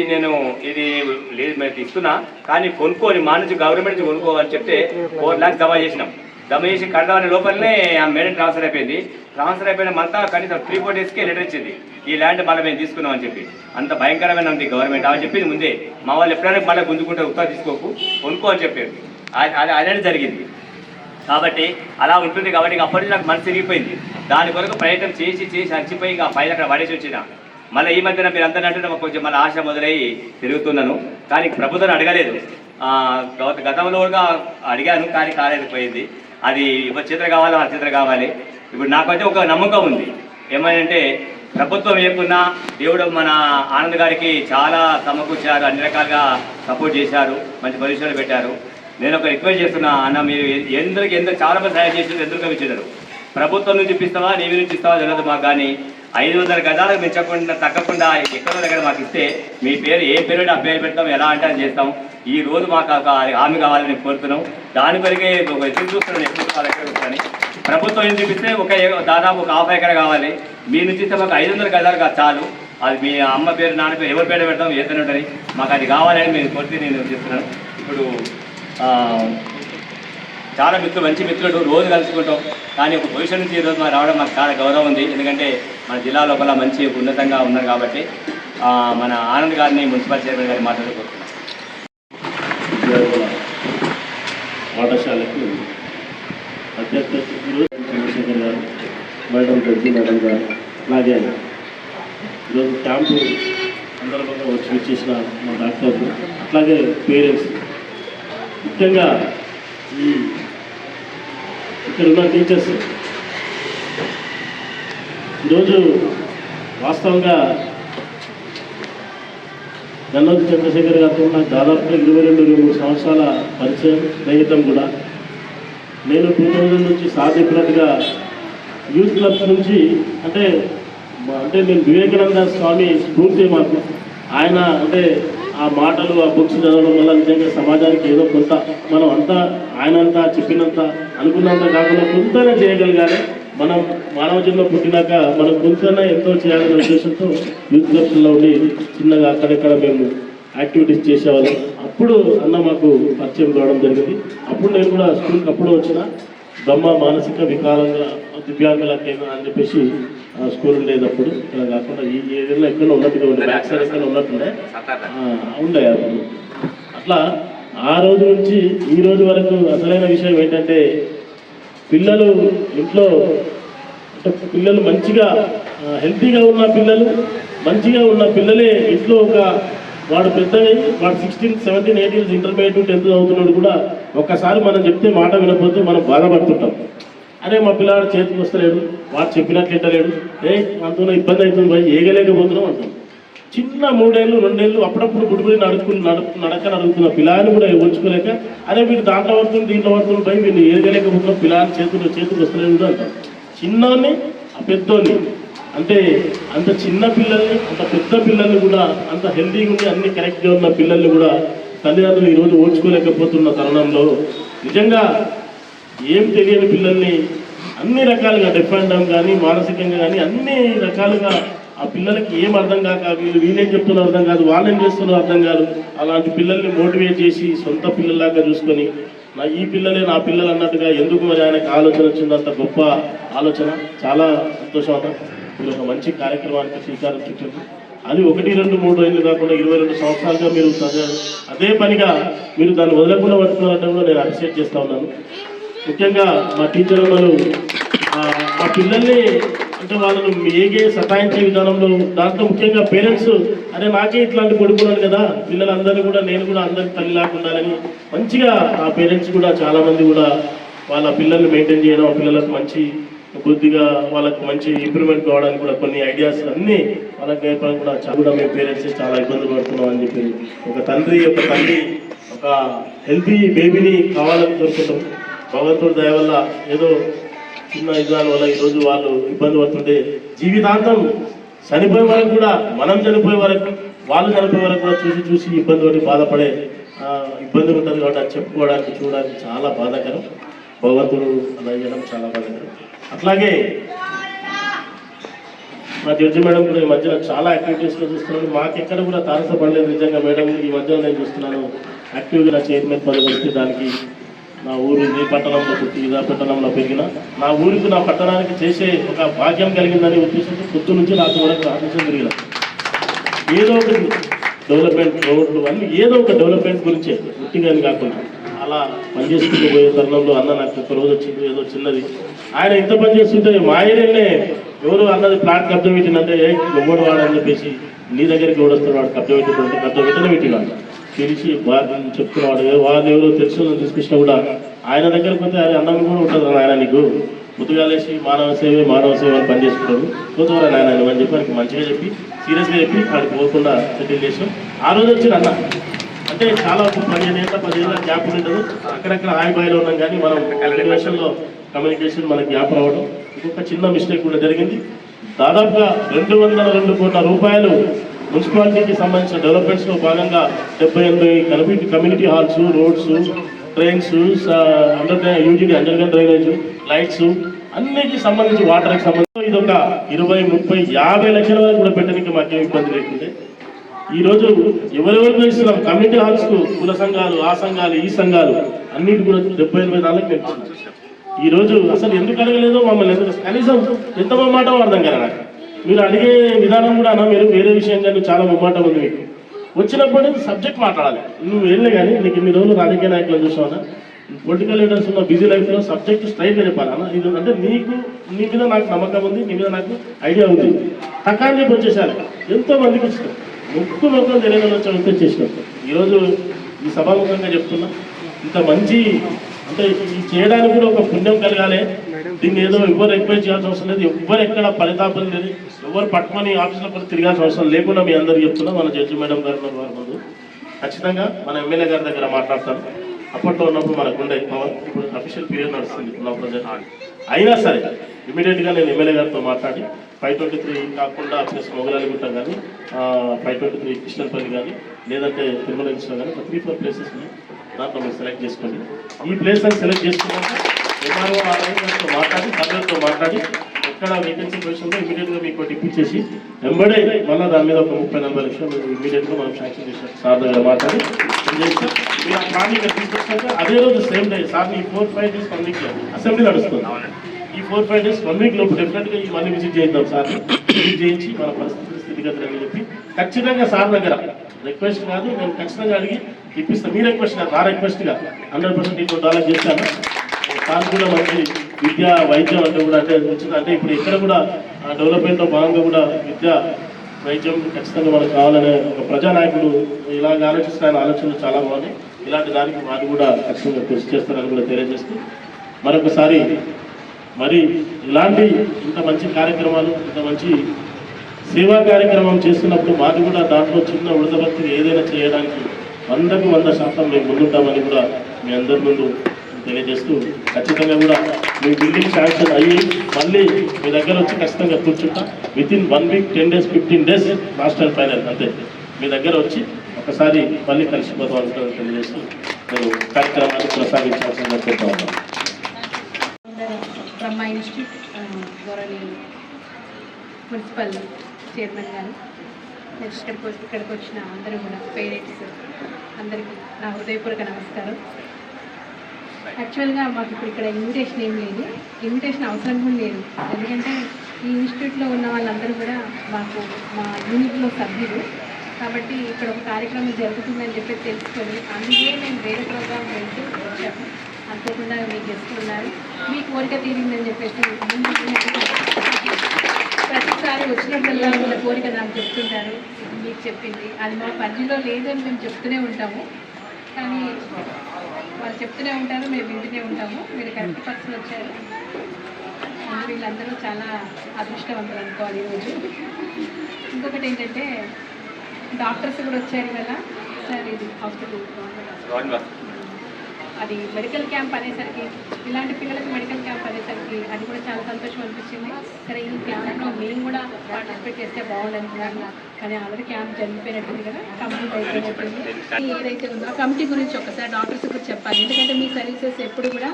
లేదు మేము ఇస్తున్నా కానీ కొనుక్కోని మా నుంచి గవర్నమెంట్ నుంచి కొనుక్కోవాలని చెప్తే 4 lakhs జమ చేసినాం. జమ చేసి కడదామనే లోపలనే ఆ మేడం ట్రాన్స్ఫర్ అయిపోయింది. ట్రాన్స్ఫర్ అయిపోయిన మంతా కనీసం 3-4 daysకే లెటర్ ఇచ్చింది ఈ ల్యాండ్ మళ్ళీ మేము తీసుకున్నాం అని చెప్పి. అంత భయంకరమైన ఉంది గవర్నమెంట్. ఆమె చెప్పింది ముందే మా వాళ్ళు ఎప్పుడైనా మళ్ళీ గుంజుకుంటే ఉత్తరం తీసుకోకు కొనుక్కో అని చెప్పారు. అది అనేది జరిగింది. కాబట్టి అలా ఉంటుంది. కాబట్టి అప్పటి నుంచి నాకు మనసు తిరిగిపోయింది. దాని కొరకు ప్రయత్నం చేసి అచ్చిపోయి ఇంకా ఫైల్ అక్కడ పడేసి వచ్చిన. మళ్ళీ ఈ మధ్యన మీరు అందరూ అంటే నాకు కొంచెం మళ్ళీ ఆశ మొదలయ్యి తిరుగుతున్నాను. కానీ ప్రభుత్వం అడగలేదు. గతంలో కూడా అడిగాను కానీ కాలేకపోయింది. అది చిత్ర కావాలి ఆ చిత్ర కావాలి. ఇప్పుడు నాకైతే ఒక నమ్మకం ఉంది ఏమంటే ప్రభుత్వం ఏకున్నా దేవుడు మన ఆనంద్ గారికి చాలా సమకూర్చారు, అన్ని రకాలుగా సపోర్ట్ చేశారు, మంచి పొజిషన్లు పెట్టారు. నేను ఒక రిక్వెస్ట్ చేస్తున్నా అన్న, మీరు ఎంత చాలా మంది సహాయం చేసి ఎందుకు ఇచ్చినారు ప్రభుత్వం నుంచి ఇప్పిస్తావా నీవి నుంచి ఇస్తావా తెలియదు మాకు, కానీ 500 గజాలకు మించకుండా తగ్గకుండా ఎక్కడో దగ్గర మాకు ఇస్తే మీ పేరు ఏ పేరు ఆ పేరు పెడతాం, ఎలా అంటే అని చేస్తాం. ఈ రోజు మాకు ఒక హామీ కావాలని కోరుతున్నాం. దాని కొరికే ఎదురు చూస్తున్నాం ఎప్పుడు వాళ్ళ దగ్గర వస్తారని. ప్రభుత్వం ఏం చూపిస్తే దాదాపు ఒక 50 ఎకరా కావాలి, మీ నుంచి ఇస్తే మాకు 500 గజాలుగా చాలు. అది మీ అమ్మ పేరు నాన్న పేరు ఎవరి పేరు పెడతాం ఏదైనా ఉంటుంది, మాకు అది కావాలని మేము కోరితే నేను చెప్తున్నాను. ఇప్పుడు చాలా మిత్రులు మంచి మిత్రులు రోజు కలుసుకుంటాం, కానీ ఒక పొజిషన్ నుంచి ఈరోజు మాకు రావడం మాకు చాలా గౌరవం ఉంది. ఎందుకంటే మన జిల్లా లోపల మంచి ఉన్నతంగా ఉన్నారు కాబట్టి మన ఆనంద్ గారిని మున్సిపల్ చైర్మన్ గారిని మాట్లాడుకుంటున్నాం. పాఠశాలకు అధ్యక్షులు చంద్రశేఖర్ గారు, మేడం రెడ్డి మేడం గారు, అలాగే ఈరోజు క్యాంపు సందర్భంగా వచ్చేసిన మా డాక్టర్లు, అట్లాగే పేరెంట్స్, ముఖ్యంగా ఇక్కడ ఉన్న టీచర్స్. ఈరోజు వాస్తవంగా గన్నోజు చంద్రశేఖర్ గారితో నాకు దాదాపుగా 22-23 సంవత్సరాల పరిచయం, స్నేహితం కూడా. నేను 2000 నుంచి సాధించినట్టుగా యూత్ క్లబ్స్ నుంచి అంటే నేను వివేకానంద స్వామి స్ఫూర్తి మాకు. ఆయన అంటే ఆ మాటలు, ఆ బుక్స్ చదవడం వల్ల నిజంగా సమాజానికి ఏదో కొంత మనం అంతా ఆయనంతా చెప్పినంత అనుకున్నంత కాకుండా కొంతనే చేయగలగాలి. మనం మానవ జన్మ పుట్టినాక మనం కొంచెం ఎంతో చేయాలనే ఉద్దేశంతో యూత్ క్లబ్స్లో ఉండి చిన్నగా అక్కడెక్కడ మేము యాక్టివిటీస్ చేసేవాళ్ళం. అప్పుడు అన్న మాకు పరిచయం కావడం జరిగింది. అప్పుడు నేను కూడా స్కూల్కి అప్పుడు వచ్చిన బ్రహ్మ మానసిక దివ్యాంగుల కేంద్రం అని చెప్పేసి స్కూల్ ఉండేటప్పుడు ఇక్కడ కాకుండా ఈ ఏరియాలో ఎక్కడ ఉన్నట్టుగా ఉండే బ్యాక్ సైడ్ ఎక్కడ ఉన్నట్టుండే ఉండే అప్పుడు. అట్లా ఆ రోజు నుంచి ఈ రోజు వరకు అసలైన విషయం ఏంటంటే పిల్లలు ఇంట్లో అంటే పిల్లలు మంచిగా హెల్తీగా ఉన్న పిల్లలు, మంచిగా ఉన్న పిల్లలే ఇంట్లో వాడు పెద్దగా వాడు 16, 17, 18 ఇంటర్మీడియట్ 10th చదువుతున్నాడు కూడా ఒక్కసారి మనం చెప్తే మాట వినకపోతే మనం బాధపడుతుంటాం. అరే మా పిల్లాడు చేతికి వస్తలేడు, వాడు చెప్పినట్లు ఇంటలేడు, అంత ఇబ్బంది అవుతుంది పోయి ఏగలేకపోతున్నాం అంటాం. చిన్న 3 ఏళ్ళు 2 ఏళ్ళు అప్పుడప్పుడు గుడిగుడి నడకని అడుగుతున్న పిల్లాన్ని కూడా ఉంచుకోలేక అరే వీడు దాంట్లో పడుతుంది దీంట్లో పడుతుంది పోయి వీళ్ళు ఏగలేకపోతున్నాం, పిల్లాన్ని చేతికి వస్తలేదు అంటాం. చిన్నోని పెద్దోని అంటే అంత చిన్న పిల్లల్ని, అంత పెద్ద పిల్లల్ని కూడా అంత హెల్తీగా ఉండి అన్ని కరెక్ట్గా ఉన్న పిల్లల్ని కూడా తల్లిదండ్రులు ఈరోజు ఓడ్చుకోలేకపోతున్న తరుణంలో నిజంగా ఏం తెలియని పిల్లల్ని అన్ని రకాలుగా డెఫ్ అండ్ డమ్ కానీ మానసికంగా కానీ అన్ని రకాలుగా ఆ పిల్లలకి ఏం అర్థం కాక వీళ్ళేం చెప్తున్నా అర్థం కాదు, వాళ్ళేం చేస్తున్నా అర్థం కాదు. అలాంటి పిల్లల్ని మోటివేట్ చేసి సొంత పిల్లల్లాగా చూసుకొని ఈ పిల్లలే నా పిల్లలు అన్నట్టుగా ఎందుకు మరి ఆయనకు ఆలోచన వచ్చిందంత గొప్ప ఆలోచన. చాలా సంతోషం. మీరు ఒక మంచి కార్యక్రమానికి శ్రీకారం చుట్టారు. అది 1, 2, 3 ఏళ్ళు కాకుండా 22 సంవత్సరాలుగా మీరు అదే పనిగా మీరు దాన్ని వదలకుండా పడుతున్నారంటే కూడా నేను అప్రిషియేట్ చేస్తూ ఉన్నాను. ముఖ్యంగా మా టీచర్ వాళ్ళు మా పిల్లల్ని అంటే వాళ్ళను ఏగే సతాయించే విధానంలో దాంట్లో ముఖ్యంగా పేరెంట్స్ అరే నాకే ఇట్లాంటి కొడుకున్నాను కదా పిల్లలందరినీ కూడా నేను కూడా అందరికి తల్లి లాకుండాలని మంచిగా ఆ పేరెంట్స్ కూడా చాలామంది కూడా వాళ్ళ పిల్లల్ని మెయింటైన్ చేయడం, పిల్లలకు మంచి కొద్దిగా వాళ్ళకి మంచి ఇంప్రూవ్మెంట్ కావడానికి కూడా కొన్ని ఐడియాస్ అన్నీ వాళ్ళకి నేర్పడం కూడా మేము పేరెంట్స్ చాలా ఇబ్బందులు పడుతున్నాం అని చెప్పి ఒక తల్లి ఒక హెల్తీ బేబీని కావాలని కోరుకుంటాం. భగవంతుడి దయ వల్ల ఏదో చిన్న ఇదాల వల్ల ఈరోజు వాళ్ళు ఇబ్బంది పడుతుంటే జీవితాంతం చనిపోయే వరకు కూడా మనం చనిపోయే వరకు వాళ్ళు చనిపోయే వరకు కూడా చూసి ఇబ్బంది పడి బాధపడే ఇబ్బంది ఉంటుంది కాబట్టి అది చెప్పుకోవడానికి చూడడానికి చాలా బాధాకరం. భగవంతుడు అలా చేయడం చాలా బాధాకరం. అట్లాగే మా జడ్జి మేడం కూడా ఈ మధ్యన చాలా యాక్టివిటీస్లో చూస్తున్నాను. మాకెక్కడ కూడా తారసపడలేదు నిజంగా. మేడం ఈ మధ్యలో నేను చూస్తున్నాను యాక్టివ్గా నా చైర్మన్ పదవి వస్తే దానికి నా ఊరు ఇదే పట్టణంలో పుట్టి ఇదే పట్టణంలో పెరిగిన నా ఊరికి నా పట్టణానికి చేసే ఒక భాగ్యం కలిగిందనే ఉద్దేశంతో పొద్దు నుంచి నాకు వరకు ఆలోచన తిరిగిన ఏదో ఒకటి డెవలప్మెంట్ రోడ్లు అన్నీ ఏదో ఒక డెవలప్మెంట్ గురించే పుట్టిగాని కాకుండా అలా పనిచేసుకుంటూ పోయే తరుణంలో అన్న నాకు ఒక రోజు వచ్చింది ఏదో చిన్నది ఆయన ఇంత పని చేస్తుంటే మా ఏరియానే ఎవరు అన్నది ప్లాట్ కబ్జా పెట్టినంటే ఎవడు వాడని చెప్పేసి నీ దగ్గరికి ఎవడొస్తాడు వాడు కబ్జా పెట్టినట్టు కబ్జా పెట్టినాడు తెలిసి బాగా చెప్తున్నాడు. వాళ్ళు ఎవరో తెలుసు తీసుకొచ్చినా కూడా ఆయన దగ్గరకు పోతే అది అన్నం కూడా ఉంటుంది ఆయన నీకు ముద్దుగాలేసి మానవ సేవ అని పనిచేసుకుంటాడు పోతారా నాయన అని చెప్పి ఆయనకి మంచిగా చెప్పి సీరియస్గా చెప్పి ఆడికి పోకుండా సెటిల్ చేసాం. ఆ రోజు వచ్చిన అన్న అంటే చాలా 15 ఏళ్ళ 10 ఏళ్ళ గ్యాప్ ఉండదు. అక్కడక్కడ బాయిలో ఉన్నాం కానీ మనం కమ్యూనికేషన్లో మన గ్యాప్ రావడం ఇంకొక చిన్న మిస్టేక్ కూడా జరిగింది. దాదాపుగా 202 కోట్ల రూపాయలు మున్సిపాలిటీకి సంబంధించిన డెవలప్మెంట్స్లో భాగంగా 78 community halls, roads, trains, UGD underground drainage, lights అన్నిటికి సంబంధించి వాటర్కి సంబంధించి ఇది ఒక 20, 30, 50 లక్షల వరకు కూడా పెట్టడానికి మాకేం ఇబ్బంది లేకుంటే ఈరోజు ఎవరెవరికి ఇస్తున్నాం కమ్యూనిటీ హాల్స్కు కుల సంఘాలు, ఆ సంఘాలు, ఈ సంఘాలు అన్నిటి కూడా 78 మేము ఈరోజు అసలు ఎందుకు అడగలేదో మమ్మల్ని ఎందుకు కనీసం ఎంత మొమ్మాటం అర్థం కదా నాకు. మీరు అడిగే విధానం కూడా అన్నా మీరు వేరే విషయం కానీ చాలా మొమ్మాటం ఉంది మీకు. వచ్చినప్పుడు సబ్జెక్ట్ మాట్లాడాలి. నువ్వు వెళ్ళే కానీ నీకు ఇన్ని రోజులు రాజకీయ నాయకులను చూసావన్నా, పొలిటికల్ లీడర్స్ ఉన్న బిజీ లైఫ్లో సబ్జెక్ట్ స్ట్రైట్గా చెప్పాలన్నా. ఇది అంటే నీ మీద నాకు నమ్మకం ఉంది, నీ మీద నాకు ఐడియా ఉంది. తక్కువ చెప్పి వచ్చేసారు. ఎంతో మందికి వచ్చినాం, మొక్కలు తెలియని వచ్చి వచ్చేసినాం. ఈరోజు ఈ సభాముఖంగా చెప్తున్నా, ఇంత మంచి అంటే ఈ చేయడానికి కూడా ఒక పుణ్యం కలగాలి. దీన్ని ఏదో ఎవరు రిక్వెస్ట్ చేయాల్సిన అవసరం లేదు, ఎవరు ఎక్కడ పరితాపం లేదు, ఎవరు పట్టుకొని ఆఫీసులో కూడా తిరగాల్సిన అవసరం లేకుండా మీ అందరికీ చెప్తున్నా. మన జడ్జి మేడం గారు వారి ముందు ఖచ్చితంగా మన ఎమ్మెల్యే గారి దగ్గర మాట్లాడతాను. అప్పట్లో ఉన్నప్పుడు మనకు ఉండే పవర్, ఇప్పుడు అఫీషియల్ పీరియడ్ నడుస్తుంది అయినా సరే ఇమీడియట్గా నేను ఎమ్మెల్యే గారితో మాట్లాడి 523 కాకుండా ప్లస్ మొగలాలిగుట్ట కానీ 523 కృష్ణపల్లి కానీ లేదంటే తిరుమల కానీ 3-4 ప్లేసెస్ ఉన్నాయి. దాంట్లో మీరు సెలెక్ట్ చేసుకోండి. ఈ ప్లేస్ అని సెలెక్ట్ చేసుకున్నాక ఎంఆర్ఓ గారితో మాట్లాడి సర్వేతో మాట్లాడి ఎక్కడ వేకెన్సీ పొజిషన్లో ఇమీడియట్గా మీకు ఇప్పించేసి వెంబడే మళ్ళీ దాని మీద ఒక 30-40 లక్షలు ఇమీడియట్గా మనం శాంక్షన్ చేసినట్టు సార్ దగ్గర మాట్లాడి చేసి మీరు ఆ ప్లాన్ ఇక్కడ తీసుకొచ్చాక అదే రోజు సేమ్ డే సార్ని 4-5 డేస్ 1 వీక్ అసెంబ్లీ నడుస్తుంది. ఈ 4-5 డేస్ 1 వీక్ లోపు డెఫినెట్గా ఈ మళ్ళీ విజిట్ చేద్దాం సార్. విజిట్ చేయించి మన పరిస్థితి స్థితిగతులని చెప్పి ఖచ్చితంగా సార్ దగ్గర రిక్వెస్ట్ కాదు, నేను ఖచ్చితంగా అడిగి ఇప్పిస్తాను. మీ రిక్వెస్ట్ కాదు, నా రిక్వెస్ట్గా 100% ఇంకో డాలర్ చేస్తాను. సార్ కూడా మంచి విద్య, వైద్యం అంటే కూడా అంటే వచ్చింది. అంటే ఇప్పుడు ఇక్కడ కూడా డెవలప్మెంట్లో భాగంగా కూడా విద్య, వైద్యం ఖచ్చితంగా మనకు కావాలనే ఒక ప్రజానాయకుడు ఇలాగ ఆలోచిస్తున్న ఆయన ఆలోచనలు చాలా బాగున్నాయి. ఇలాంటి దానికి వారు కూడా ఖచ్చితంగా కృషి చేస్తారని కూడా తెలియజేస్తూ మరొకసారి మరి ఇలాంటి ఇంత మంచి కార్యక్రమాలు, ఇంత మంచి సేవా కార్యక్రమం చేస్తున్నప్పుడు మాకు కూడా దాంట్లో చిన్న ఉడతభక్తి ఏదైనా చేయడానికి 100కు 100% మేము ముందుంటామని కూడా మీ అందరి ముందు తెలియజేస్తూ ఖచ్చితంగా కూడా మీ బిల్డింగ్ శాంక్షన్ అయ్యి మళ్ళీ మీ దగ్గర వచ్చి ఖచ్చితంగా కూర్చుంటా. Within 1 week 10 days 15 days last and final అంతే మీ దగ్గర వచ్చి ఒకసారి మళ్ళీ కలిసిపోతాం అంటారు తెలియజేస్తూ నేను కార్యక్రమాన్ని కొనసాగించాల్సిందిగా కోరుతా ఉన్నాను. బ్రహ్మ ఇన్స్టిట్యూట్ గౌరవనీయ మున్సిపల్ చైర్మన్ గారు, నెక్స్ట్ ఇక్కడికి వచ్చిన అందరూ కూడా పేరెంట్స్ అందరికీ నా హృదయపూర్వక నమస్కారం. యాక్చువల్గా మాకు ఇప్పుడు ఇక్కడ ఇన్విటేషన్ ఏం లేదు, ఇన్విటేషన్ అవసరం కూడా లేదు. ఎందుకంటే ఈ ఇన్స్టిట్యూట్లో ఉన్న వాళ్ళందరూ కూడా మాకు మా యూనిట్లో సభ్యులు కాబట్టి ఇక్కడ ఒక కార్యక్రమం జరుగుతుందని చెప్పి తెలుసుకొని అందుకే మేము వేరే ప్రోగ్రామ్ వెళ్తూ వచ్చాము. అనుకోకుండా మీకు గెస్ట్ ఉన్నారు, మీ కోరిక తీరిందని చెప్పేసి ప్రతిసారి వచ్చినప్పుడల్లా వాళ్ళ కోరిక నాకు చెప్తుంటారు. మీకు చెప్పింది అది మా పరిధిలో లేదని మేము చెప్తూనే ఉంటాము, కానీ వాళ్ళు చెప్తూనే ఉంటారు, మేము వింటూనే ఉంటాము. మీరు కరెక్ట్ పర్సన్ వచ్చారు, వీళ్ళందరూ చాలా అదృష్టవంతులు అనుకోవాలి ఈరోజు. ఇంకొకటి ఏంటంటే డాక్టర్స్ కూడా వచ్చారు కదా సార్, ఇది హాస్పిటల్ అది మెడికల్ క్యాంప్ అనేసరికి ఇలాంటి పిల్లలకి మెడికల్ క్యాంప్ అనేసరికి అది కూడా చాలా సంతోషం అనిపించింది. సరే ఈ క్యాంప్లో మేము కూడా పార్టిసిపేట్ చేస్తే బాగుండనుకున్నాను, కానీ ఆల్రెడీ క్యాంప్ జరిగిపోయినట్టుంది కదా, కంప్లీట్ అయిపోయినట్టుంది. ఏదైతే ఉందో ఆ కమిటీ గురించి ఒకసారి డాక్టర్స్ కూడా చెప్పాలి. ఎందుకంటే మీ సర్వీసెస్ ఎప్పుడు కూడా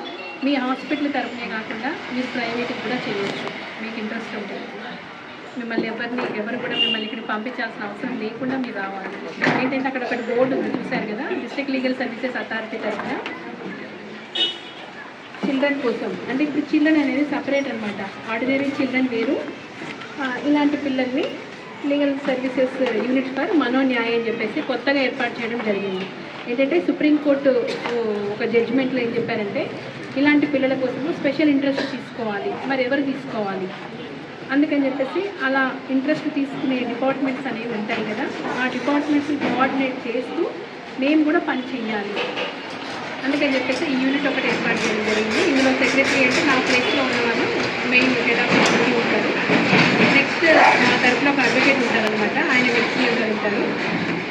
మీ హాస్పిటల్ తరఫునే కాకుండా మీరు ప్రైవేట్కి కూడా చేయవచ్చు, మీకు ఇంట్రెస్ట్ ఉంటుంది. మిమ్మల్ని ఎవరు కూడా మిమ్మల్ని ఇక్కడ పంపించాల్సిన అవసరం లేకుండా మీరు రావాలి. ఏంటంటే అక్కడ ఒకటి బోర్డు ఉంది చూశారు కదా, డిస్ట్రిక్ట్ లీగల్ సర్వీసెస్ అథారిటీ తరఫున చిల్డ్రన్ కోసం. అంటే ఇప్పుడు చిల్డ్రన్ అనేది సపరేట్ అనమాట, ఆర్డినరీ చిల్డ్రన్ వేరు. ఇలాంటి పిల్లల్ని లీగల్ సర్వీసెస్ యూనిట్ ఫర్ మనోన్యాయం అని చెప్పేసి కొత్తగా ఏర్పాటు చేయడం జరిగింది. ఏంటంటే సుప్రీంకోర్టు ఒక జడ్జిమెంట్లో ఏం చెప్పారంటే ఇలాంటి పిల్లల కోసము స్పెషల్ ఇంట్రెస్ట్ తీసుకోవాలి, మరి ఎవరు తీసుకోవాలి అందుకని చెప్పేసి అలా ఇంట్రెస్ట్ తీసుకునే డిపార్ట్మెంట్స్ అనేవి ఉంటాయి కదా, ఆ డిపార్ట్మెంట్స్ని కోఆర్డినేట్ చేస్తూ మేము కూడా పని చేయాలి. అందుకని చెప్పేసి ఈ యూనిట్ ఒకటి ఏర్పాటు చేయడం జరిగింది. ఇందులో సెక్రటరీ అంటే నా ప్లేస్లో ఉన్నవాళ్ళు మెయిన్ హెడ్ ఆఫ్ సెక్రటరీ ఉంటారు. నెక్స్ట్ మా తరఫున ఒక అడ్వకేట్ ఉంటారనమాట, ఆయన వెబ్సైట్లో ఉంటారు.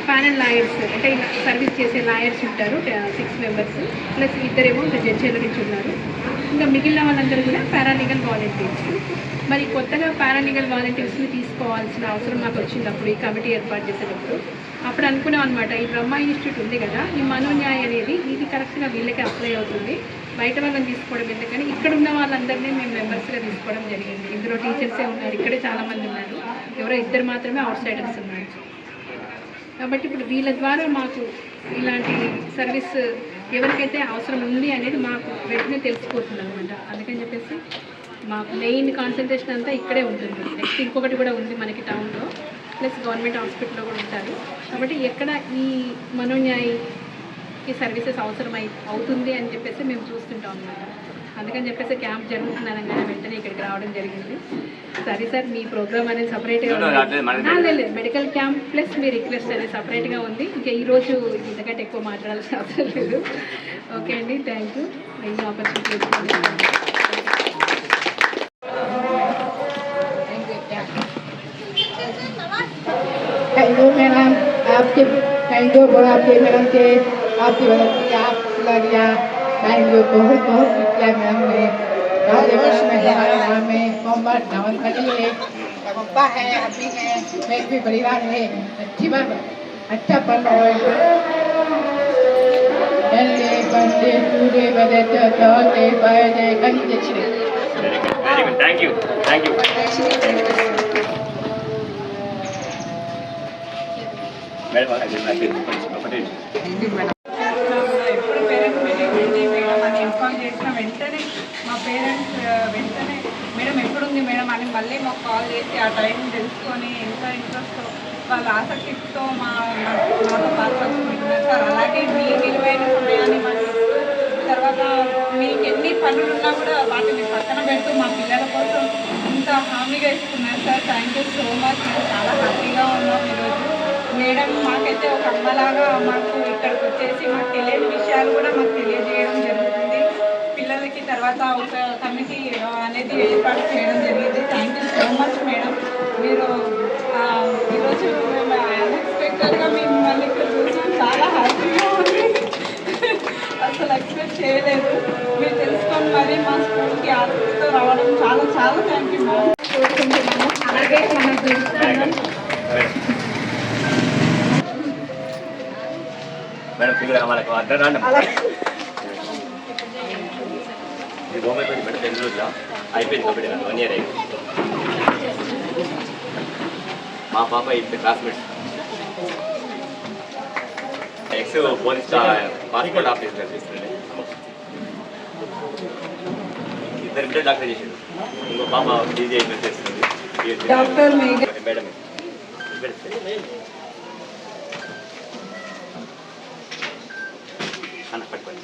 ప్యానల్ సీనియర్ లాయర్స్ అంటే ఇలా సర్వీస్ చేసే లాయర్స్ ఉంటారు 6 మెంబర్స్ ప్లస్ ఇద్దరేమో ఇంకా జడ్జీల నుంచి ఉన్నారు. ఇంకా మిగిలిన వాళ్ళందరూ కూడా పారాలీగల్ వాలంటీర్స్. మరి కొత్తగా పారాలీగల్ వాలంటీర్స్ని తీసుకోవాల్సిన అవసరం మాకు వచ్చినప్పుడు ఈ కమిటీ ఏర్పాటు చేసేటప్పుడు అప్పుడు అనుకున్నాం అనమాట, ఈ బ్రహ్మ ఇన్స్టిట్యూట్ ఉంది కదా, ఈ మనోన్యాయ అనేది ఇది కరెక్ట్గా వీళ్ళకే అప్లై అవుతుంది, బయట వాళ్ళని తీసుకోవడం ఎందుకని ఇక్కడ ఉన్న వాళ్ళందరినీ మేము మెంబర్స్గా తీసుకోవడం జరిగింది. ఇందులో టీచర్సే ఉన్నారు, ఇక్కడే చాలామంది ఉన్నారు, ఎవరో 2 మాత్రమే అవుట్ సైడర్స్ ఉన్నారు. కాబట్టి ఇప్పుడు వీళ్ళ ద్వారా మాకు ఇలాంటి సర్వీస్ ఎవరికైతే అవసరం ఉంది అనేది మాకు వెంటనే తెలిసిపోతుంది అనమాట. అందుకని చెప్పేసి మాకు మెయిన్ కాన్సన్ట్రేషన్ అంతా ఇక్కడే ఉంటుంది. నెక్స్ట్ ఇంకొకటి కూడా ఉంది మనకి టౌన్లో, ప్లస్ గవర్నమెంట్ హాస్పిటల్లో కూడా ఉంటారు. కాబట్టి ఎక్కడ ఈ మనోన్యాయకి సర్వీసెస్ అవసరం అవుతుంది అని చెప్పేసి మేము చూస్తుంటాం అన్నమాట. అందుకని చెప్పేసి క్యాంప్ జరుగుతుంది అనగానే వెంటనే ఇక్కడికి రావడం జరిగింది. సరే సార్, మీ ప్రోగ్రామ్ అనేది సపరేట్గా లేదు, మెడికల్ క్యాంప్ ప్లస్ మీ రిక్వెస్ట్ అనేది సపరేట్గా ఉంది. ఇంకా ఈరోజు ఇంతకంటే ఎక్కువ మాట్లాడాల్సిన అవసరం లేదు. ఓకే అండి, థ్యాంక్ యూ. ఈ ఆపర్చునిటీ ఇచ్చింది. थैंक यू मैडम, आपके थैंक यू बहुत आपके मैडम के आपकी वजह से आप लगिया थैंक यू बहुत बहुत किया मैडम ने हमारे नाम में मोहम्मद नवन खली है, पप्पा है, अभी है, मैं भी परिवार है, अच्छी बात अच्छा पढ़ रहे बंदे पूरे बदे चौथे बदे कंजे छे. Very good, thank you. Madam ఎప్పుడు పేరెంట్స్ మీటింగ్ ఉంది మేడం అని ఇన్ఫార్మ్ చేసిన వెంటనే మా పేరెంట్స్ వెంటనే మేడం ఎప్పుడుంది మేడం అని మళ్ళీ మాకు కాల్ చేసి ఆ టైం తెలుసుకొని ఎంత ఇంట్రెస్ట్ వాళ్ళ ఆసక్తితో మాతో పాల్పంచుకుంటున్నారు సార్. అలాగే మీ విలువైన సమయాన్ని మాకు తర్వాత మీకు ఎన్ని పనులు ఉన్నా కూడా వాటిని పక్కన పెడుతూ మా పిల్లల కోసం ఇంత హామీగా ఇస్తున్నారు sir. Thank you so much. మేము చాలా హ్యాపీగా ఉన్నాం ఈరోజు. మేడం మాకైతే ఒక అమ్మలాగా మాకు ఇక్కడికి వచ్చేసి మాకు తెలియని విషయాలు కూడా మాకు తెలియజేయడం జరుగుతుంది. పిల్లలకి తర్వాత ఒక కమిటీ అనేది ఏర్పాటు చేయడం జరిగింది. Thank you so much madam. మీరు ఈరోజు మేము అన్ఎక్స్పెక్టెడ్గా మిమ్మల్ని ఇక్కడ చూసాం, చాలా హ్యాపీగా ఉంది. అసలు ఎక్స్పెక్ట్ చేయలేదు. మీరు తెలుసుకొని మరి మా స్కూల్కి ఆసక్తితో రావడం చాలా చాలా థ్యాంక్ యూ మ్యామ్ కోరుకుంటున్నాము. అలాగే మన మేడం ఫిగర్ వాళ్ళకి అర్థం రాండి. ఇది హోమియోపతి మేడం 2 రోజుల అయిపోయింది కాబట్టి 1 year అయింది. మా పాప ఇప్పుడు classmates X police passport office చేస్తుంది. 2 బిడ్డలు డాక్టర్ చేసాడు. ఇంకో పాప డీజీ చేస్తుంది. డాక్టర్ మేడం అన్న పట్టుకోండి.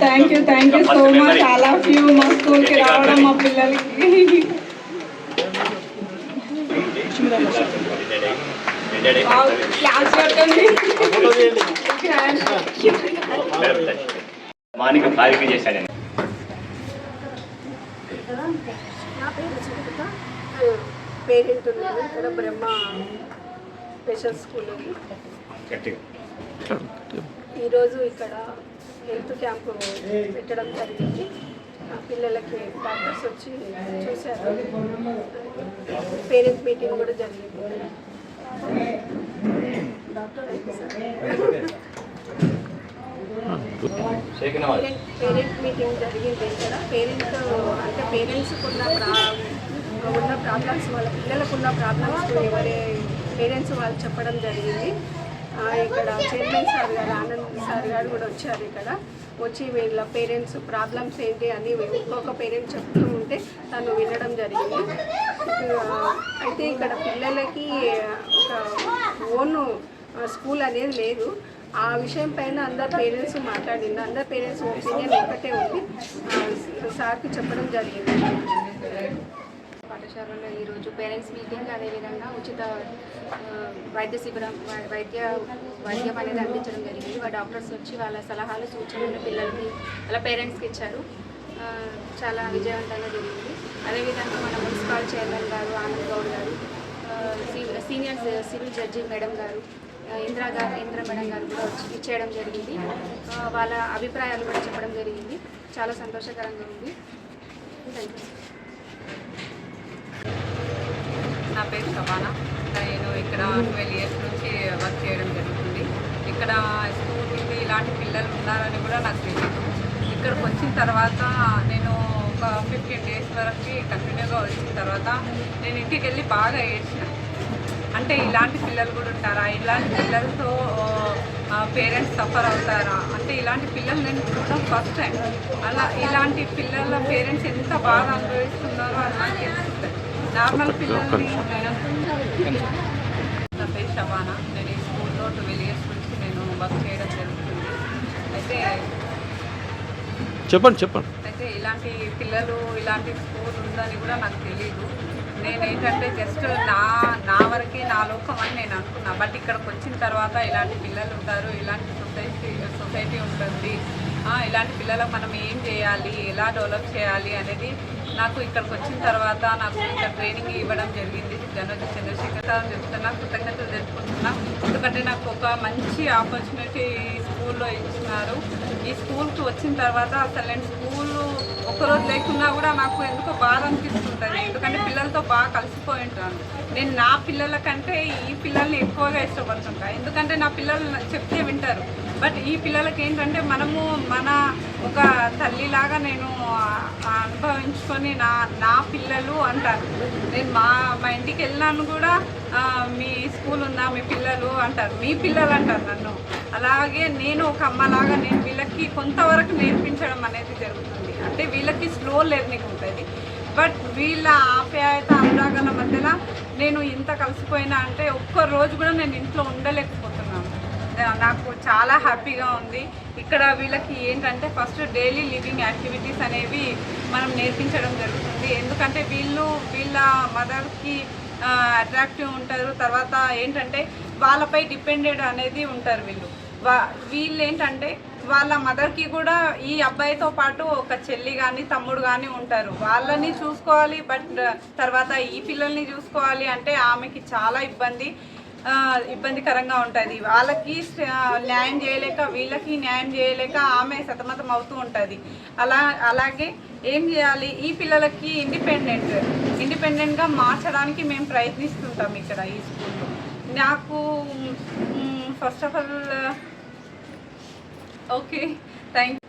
Thank you so much all of you మా స్కూల్కి రావడం మా పిల్లలకి. క్లాస్ పెట్టండి. మార్నింగ్ 5కి చేశాడండి. నా పేరు సునీత, పేరెంట్ ఉన్నాను ఇక్కడ బ్రహ్మ స్పెషల్ స్కూల్. ఈరోజు ఇక్కడ హెల్త్ క్యాంపు పెట్టడం జరిగింది. పిల్లలకి డాక్టర్స్ వచ్చి చూశారు. పేరెంట్ మీటింగ్ కూడా జరిగింది. పేరెంట్ మీటింగ్ జరిగింది ఇక్కడ. పేరెంట్స్కి ఉన్న ప్రాబ్లమ్స్, వాళ్ళ పిల్లలకు ఉన్న ప్రాబ్లమ్స్ ఎవరే పేరెంట్స్ వాళ్ళు చెప్పడం జరిగింది. ఇక్కడ చైర్మన్ సార్ గారు, ఆనంద్ సార్ గారు కూడా వచ్చారు. ఇక్కడ వచ్చి వీళ్ళ పేరెంట్స్ ప్రాబ్లమ్స్ ఏంటి అని ఇంకొక పేరెంట్ చెప్తూ ఉంటే తను వినడం జరిగింది. అయితే ఇక్కడ పిల్లలకి ఒక ఓన్ స్కూల్ అనేది లేదు. ఆ విషయం పైన అందరు పేరెంట్స్ మాట్లాడింది. అందరు పేరెంట్స్ ఒపీనియన్ ఒకటే ఉంది. సార్కి చెప్పడం జరిగింది. పాఠశాలలో ఈరోజు పేరెంట్స్ మీటింగ్, అదేవిధంగా ఉచిత వైద్య శిబిరం వైద్యం అనేది అందించడం జరిగింది. డాక్టర్స్ వచ్చి వాళ్ళ సలహాలు సూచనలు పిల్లలకి వాళ్ళ పేరెంట్స్కి ఇచ్చారు. చాలా విజయవంతంగా జరిగింది. అదేవిధంగా మన మున్సిపల్ చైర్మన్ గారు ఆనంద్ గౌడ్ గారు, సీనియర్ సివిల్ జడ్జి మేడం గారు, ఇంద్ర మేడం గారు కూడా ఇచ్చేయడం జరిగింది. వాళ్ళ అభిప్రాయాలు కూడా చెప్పడం జరిగింది. చాలా సంతోషకరంగా ఉంది. Thank you. నా పేరు శబానా. నేను ఇక్కడ 12 years నుంచి వర్క్ చేయడం జరుగుతుంది. ఇక్కడ స్కూల్కి ఇలాంటి పిల్లలు ఉన్నారని కూడా నాకు తెలియదు. ఇక్కడికి వచ్చిన తర్వాత నేను ఒక 15 days వరకు కంటిన్యూగా వచ్చిన తర్వాత నేను ఇంటికి వెళ్ళి బాగా ఏడ్చిన. అంటే ఇలాంటి పిల్లలు కూడా ఉంటారా, ఇలాంటి పిల్లలతో పేరెంట్స్ సఫర్ అవుతారా, అంటే ఇలాంటి పిల్లలు నేను చూడడం ఫస్ట్ టైం. అలా ఇలాంటి పిల్లల పేరెంట్స్ ఎంత బాగా అనుభవిస్తున్నారో అని నాకు తెలుస్తుంది. నార్మల్ పిల్లల్ని నా పేరు శబానా. నేను ఈ స్కూల్లో 12 years నుంచి నేను వర్క్ చేయడం జరుగుతుంది. అయితే ఇలాంటి పిల్లలు ఇలాంటి స్కూల్ ఉందని కూడా నాకు తెలియదు. నేనేంటంటే జస్ట్ నా వరకే నా లోకం అని నేను అనుకున్నా. బట్ ఇక్కడికి వచ్చిన తర్వాత ఇలాంటి పిల్లలు ఉంటారు, ఇలాంటి సొసైటీ ఉంటుంది, ఇలాంటి పిల్లలకు మనం ఏం చేయాలి, ఎలా డెవలప్ చేయాలి అనేది నాకు ఇక్కడికి వచ్చిన తర్వాత నాకు ఇక్కడ ట్రైనింగ్ ఇవ్వడం జరిగింది. జనోజీ చంద్రశేఖర్ సార్ చెప్తున్నా, కృతజ్ఞతలు తెలుపుకుంటున్నా. ఎందుకంటే నాకు ఒక మంచి ఆపర్చునిటీ స్కూల్లో ఇచ్చినారు. ఈ స్కూల్కి వచ్చిన తర్వాత అసలు నేను స్కూల్ ఒక్కరోజు లేకున్నా కూడా నాకు ఎందుకో బాధ అనిపిస్తుంటుంది. ఎందుకంటే పిల్లలతో బాగా కలిసిపోయి ఉంటాను. నేను నా పిల్లల కంటే ఈ పిల్లల్ని ఎక్కువగా ఇష్టపడుతుంటాను. ఎందుకంటే నా పిల్లలు చెప్తే వింటారు. బట్ ఈ పిల్లలకి ఏంటంటే మనము మన ఒక తల్లిలాగా నేను అనుభవించుకొని నా పిల్లలు అంటారు. నేను మా ఇంటికి వెళ్ళినాను కూడా మీ స్కూల్ ఉందా, మీ పిల్లలు అంటారు, మీ పిల్లలు అంటారు నన్ను. అలాగే నేను ఒక అమ్మలాగా నేను వీళ్ళకి కొంతవరకు నేర్పించడం అనేది జరుగుతుంది. అంటే వీళ్ళకి స్లో లెర్నింగ్ ఉంటుంది. బట్ వీళ్ళ ఆప్యాయత అనురాగాల మధ్యలో నేను ఇంత కలిసిపోయినా అంటే ఒక్క రోజు కూడా నేను ఇంట్లో ఉండలేకపోతున్నాను. నాకు చాలా హ్యాపీగా ఉంది. ఇక్కడ వీళ్ళకి ఏంటంటే ఫస్ట్ డైలీ లివింగ్ యాక్టివిటీస్ అనేవి మనం నేర్పించడం జరుగుతుంది. ఎందుకంటే వీళ్ళ మదర్కి అట్రాక్టివ్ ఉంటారు. తర్వాత ఏంటంటే వాళ్ళపై డిపెండెడ్ అనేది ఉంటారు. వీళ్ళు ఏంటంటే వాళ్ళ మదర్కి కూడా ఈ అబ్బాయితో పాటు ఒక చెల్లి కానీ తమ్ముడు కానీ ఉంటారు. వాళ్ళని చూసుకోవాలి. బట్ తర్వాత ఈ పిల్లల్ని చూసుకోవాలి అంటే ఆమెకి చాలా ఇబ్బందికరంగా ఉంటుంది. వాళ్ళకి న్యాయం చేయలేక వీళ్ళకి న్యాయం చేయలేక ఆమె సతమతం అవుతూ ఉంటుంది. అలాగే ఏం చేయాలి, ఈ పిల్లలకి ఇండిపెండెంట్గా మార్చడానికి మేము ప్రయత్నిస్తుంటాం ఇక్కడ ఈ స్కూల్లో. నాకు first of all okay, thank you.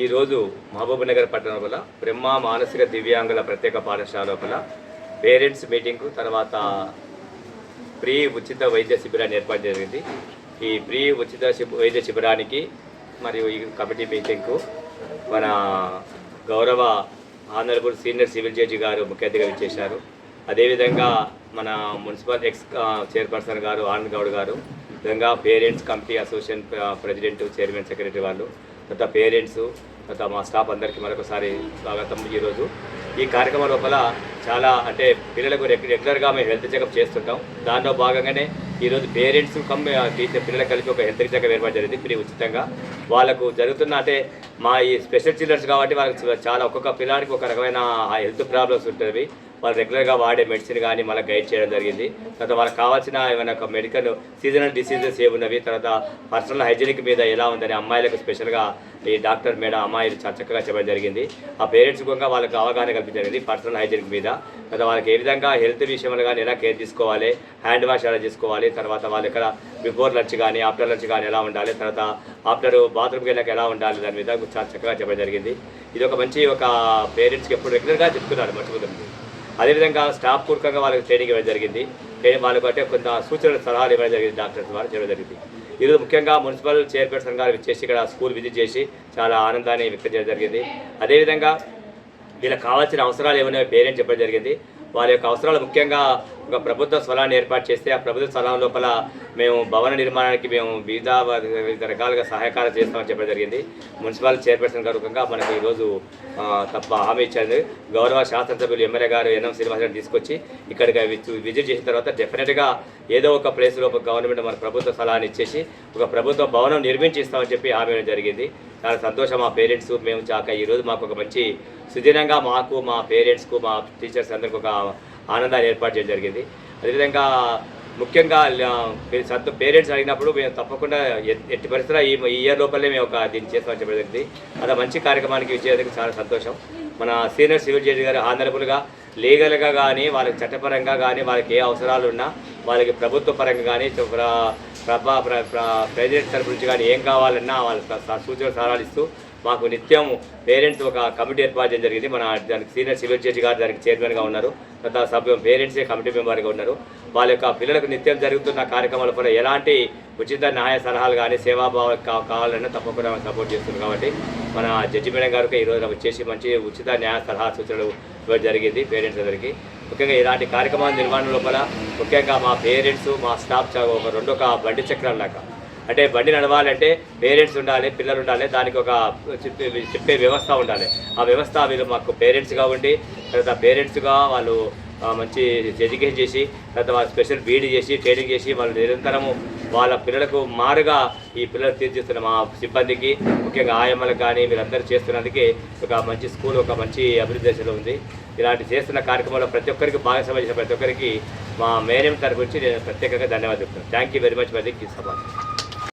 ఈరోజు మహబూబ్నగర్ పట్టణం లోపల బ్రహ్మ మానసిక దివ్యాంగుల ప్రత్యేక పాఠశాల లోపల పేరెంట్స్ మీటింగు తర్వాత ప్రీ ఉచిత వైద్య శిబిరాన్ని ఏర్పాటు జరిగింది. ఈ ప్రీ ఉచిత వైద్య శిబిరానికి మరియు ఈ కమిటీ మీటింగ్కు మన గౌరవ ఆనరబుల్ సీనియర్ సివిల్ జడ్జి గారు ముఖ్య అతిథిగా ఇచ్చేశారు. అదేవిధంగా మన మున్సిపల్ చైర్పర్సన్ గారు ఆనంద్ గౌడ్ గారు, విధంగా parents committee association president, chairman, secretary వాళ్ళు, తర్వాత పేరెంట్స్, తర్వాత మా స్టాఫ్ అందరికీ మరొకసారి స్వాగతం. ఈరోజు ఈ కార్యక్రమం లోపల చాలా అంటే పిల్లలకు రెగ్యులర్గా మేము హెల్త్ చెకప్ చేస్తుంటాం. దానిలో భాగంగానే ఈరోజు పేరెంట్స్ టీచర్ పిల్లలకు కలిపి ఒక హెల్త్ చెకప్ ఏర్పాటు జరిగింది ఫ్రీ ఉచితంగా. వాళ్ళకు జరుగుతున్న అంటే మా ఈ స్పెషల్ చిల్డ్రన్స్ కాబట్టి వాళ్ళకి చాలా ఒక్కొక్క పిల్లలకి ఒక రకమైన హెల్త్ ప్రాబ్లమ్స్ ఉంటుంది. వాళ్ళు రెగ్యులర్గా వాడే మెడిసిన్ కానీ మళ్ళీ గైడ్ చేయడం జరిగింది. తర్వాత వాళ్ళకి కావాల్సిన ఏమైనా ఒక మెడికల్ సీజనల్ డిసీజెస్ ఏమున్నవి, తర్వాత పర్సనల్ హైజీనిక్ మీద ఎలా ఉందని అమ్మాయిలకు స్పెషల్గా ఈ డాక్టర్ మేడం అమ్మాయిలు చాలా చక్కగా చెప్పడం జరిగింది. ఆ పేరెంట్స్ కూడా వాళ్ళకి అవగాహన కల్పించడం పర్సనల్ హైజీనిక్ మీద. తర్వాత వాళ్ళకి ఏ విధంగా హెల్త్ విషయంలో కానీ ఎలా కేర్ తీసుకోవాలి, హ్యాండ్ వాష్ ఎలా చేసుకోవాలి, తర్వాత వాళ్ళు ఇక్కడ బిఫోర్ లంచ్ కానీ ఆఫ్టర్ లంచ్ కానీ ఎలా ఉండాలి, తర్వాత ఆఫ్టర్ బాత్రూమ్కి వెళ్ళాక ఎలా ఉండాలి, దాని మీద చాలా చక్కగా చెప్పడం జరిగింది. ఇది ఒక మంచి ఒక పేరెంట్స్కి ఎప్పుడు రెగ్యులర్గా చెప్తున్నారు మర్చిపోతుంది. అదేవిధంగా స్టాఫ్ పూర్వకంగా వాళ్ళకి ట్రైనింగ్ ఇవ్వడం జరిగింది. వాళ్ళకు అంటే కొంత సూచనలు సలహాలు ఇవ్వడం జరిగింది, డాక్టర్స్ వారు చేయడం జరిగింది. ఈరోజు ముఖ్యంగా మున్సిపల్ చైర్పర్సన్ గారు వచ్చేసి ఇక్కడ స్కూల్ విజిట్ చేసి చాలా ఆనందాన్ని వ్యక్తం చేయడం జరిగింది. అదేవిధంగా వీళ్ళకి కావాల్సిన అవసరాలు ఏమైనా పేరెంట్స్ చెప్పడం జరిగింది. వాళ్ళ యొక్క అవసరాలు ముఖ్యంగా ఒక ప్రభుత్వ స్థలాన్ని ఏర్పాటు చేస్తే ఆ ప్రభుత్వ స్థలం లోపల మేము భవన నిర్మాణానికి మేము వివిధ రకాలుగా సహాయకాలు చేస్తామని చెప్పడం జరిగింది. మున్సిపల్ చైర్పర్సన్ గారు మనకు ఈరోజు తప్ప హామీ ఇచ్చారు. గౌరవ శాసనసభ్యులు ఎమ్మెల్యే గారు ఎన్ఎం శ్రీనివాసరావు తీసుకొచ్చి ఇక్కడికి విజిట్ చేసిన తర్వాత డెఫినెట్గా ఏదో ఒక ప్లేస్లో గవర్నమెంట్ మన ప్రభుత్వ స్థలాన్ని ఇచ్చేసి ఒక ప్రభుత్వ భవనం నిర్మించి ఇస్తామని చెప్పి హామీ జరిగింది. చాలా సంతోషం. మా పేరెంట్స్ మేము ఈరోజు మాకు ఒక మంచి సుదీనంగా మాకు మా పేరెంట్స్కు మా టీచర్స్ అందరికీ ఒక ఆనందాన్ని ఏర్పాటు చేయడం జరిగింది. అదేవిధంగా ముఖ్యంగా పేరెంట్స్ అడిగినప్పుడు మేము తప్పకుండా ఎట్టి పరిస్థితుల్లో ఈ ఇయర్ లోపలే మేము దీన్ని చేస్తామని చెప్పడం జరిగింది. అది మంచి కార్యక్రమానికి విజయానికి చాలా సంతోషం. మన సీనియర్ సివిల్ జడ్జి గారు ఆనరబుల్గా లీగల్గా కానీ వాళ్ళకి చట్టపరంగా కానీ వాళ్ళకి ఏ అవసరాలు ఉన్నా వాళ్ళకి ప్రభుత్వ పరంగా కానీ ప్రెసిడెంట్ తరపు నుంచి కానీ ఏం కావాలన్నా వాళ్ళ సూచనలు సలహాలు ఇస్తూ మాకు నిత్యం పేరెంట్స్ ఒక కమిటీ ఏర్పాటు చేయడం జరిగింది. మన దానికి సీనియర్ సివిల్ జడ్జి గారు దానికి చైర్మన్గా ఉన్నారు. తర్వాత సభ్యులు పేరెంట్సే కమిటీ మెంబర్గా ఉన్నారు. వాళ్ళ యొక్క పిల్లలకు నిత్యం జరుగుతున్న కార్యక్రమాల పైన ఎలాంటి ఉచిత న్యాయ సలహాలు కానీ సేవాభావం కావాలన్నా తప్పకుండా సపోర్ట్ చేస్తున్నారు. కాబట్టి మన జడ్జి మేడం గారికి ఈరోజు వచ్చేసి మంచి ఉచిత న్యాయ సలహా సూచనలు ఇవ్వడం జరిగింది పేరెంట్స్ అందరికీ. ముఖ్యంగా ఇలాంటి కార్యక్రమాల నిర్వహణ లోపల ముఖ్యంగా మా పేరెంట్స్ మా స్టాఫ్ ఒక బండి చక్రం లాగా, అంటే బండి నడవాలంటే పేరెంట్స్ ఉండాలి, పిల్లలు ఉండాలి, దానికి ఒక చెప్పే వ్యవస్థ ఉండాలి. ఆ వ్యవస్థ వీళ్ళు మాకు పేరెంట్స్గా ఉండి తర్వాత పేరెంట్స్గా వాళ్ళు మంచి ఎడ్యుకేషన్ చేసి తర్వాత వాళ్ళు స్పెషల్ బీడీ చేసి ట్రైనింగ్ చేసి వాళ్ళు నిరంతరము వాళ్ళ పిల్లలకు మారుగా ఈ పిల్లలు తీర్చిస్తున్న మా సిబ్బందికి ముఖ్యంగా ఆయమ్మలకు కానీ వీళ్ళందరూ చేస్తున్నందుకే ఒక మంచి స్కూల్ ఒక మంచి అభివృద్ధి దశలో ఉంది. ఇలాంటి చేస్తున్న కార్యక్రమంలో ప్రతి ఒక్కరికి భాగస్వామ్యం చేసిన ప్రతి ఒక్కరికి మా మేనేజ్మెంట్ తరఫు నుంచి నేను ప్రత్యేకంగా ధన్యవాదాలు చెప్తున్నాను. Thank you very much for the support.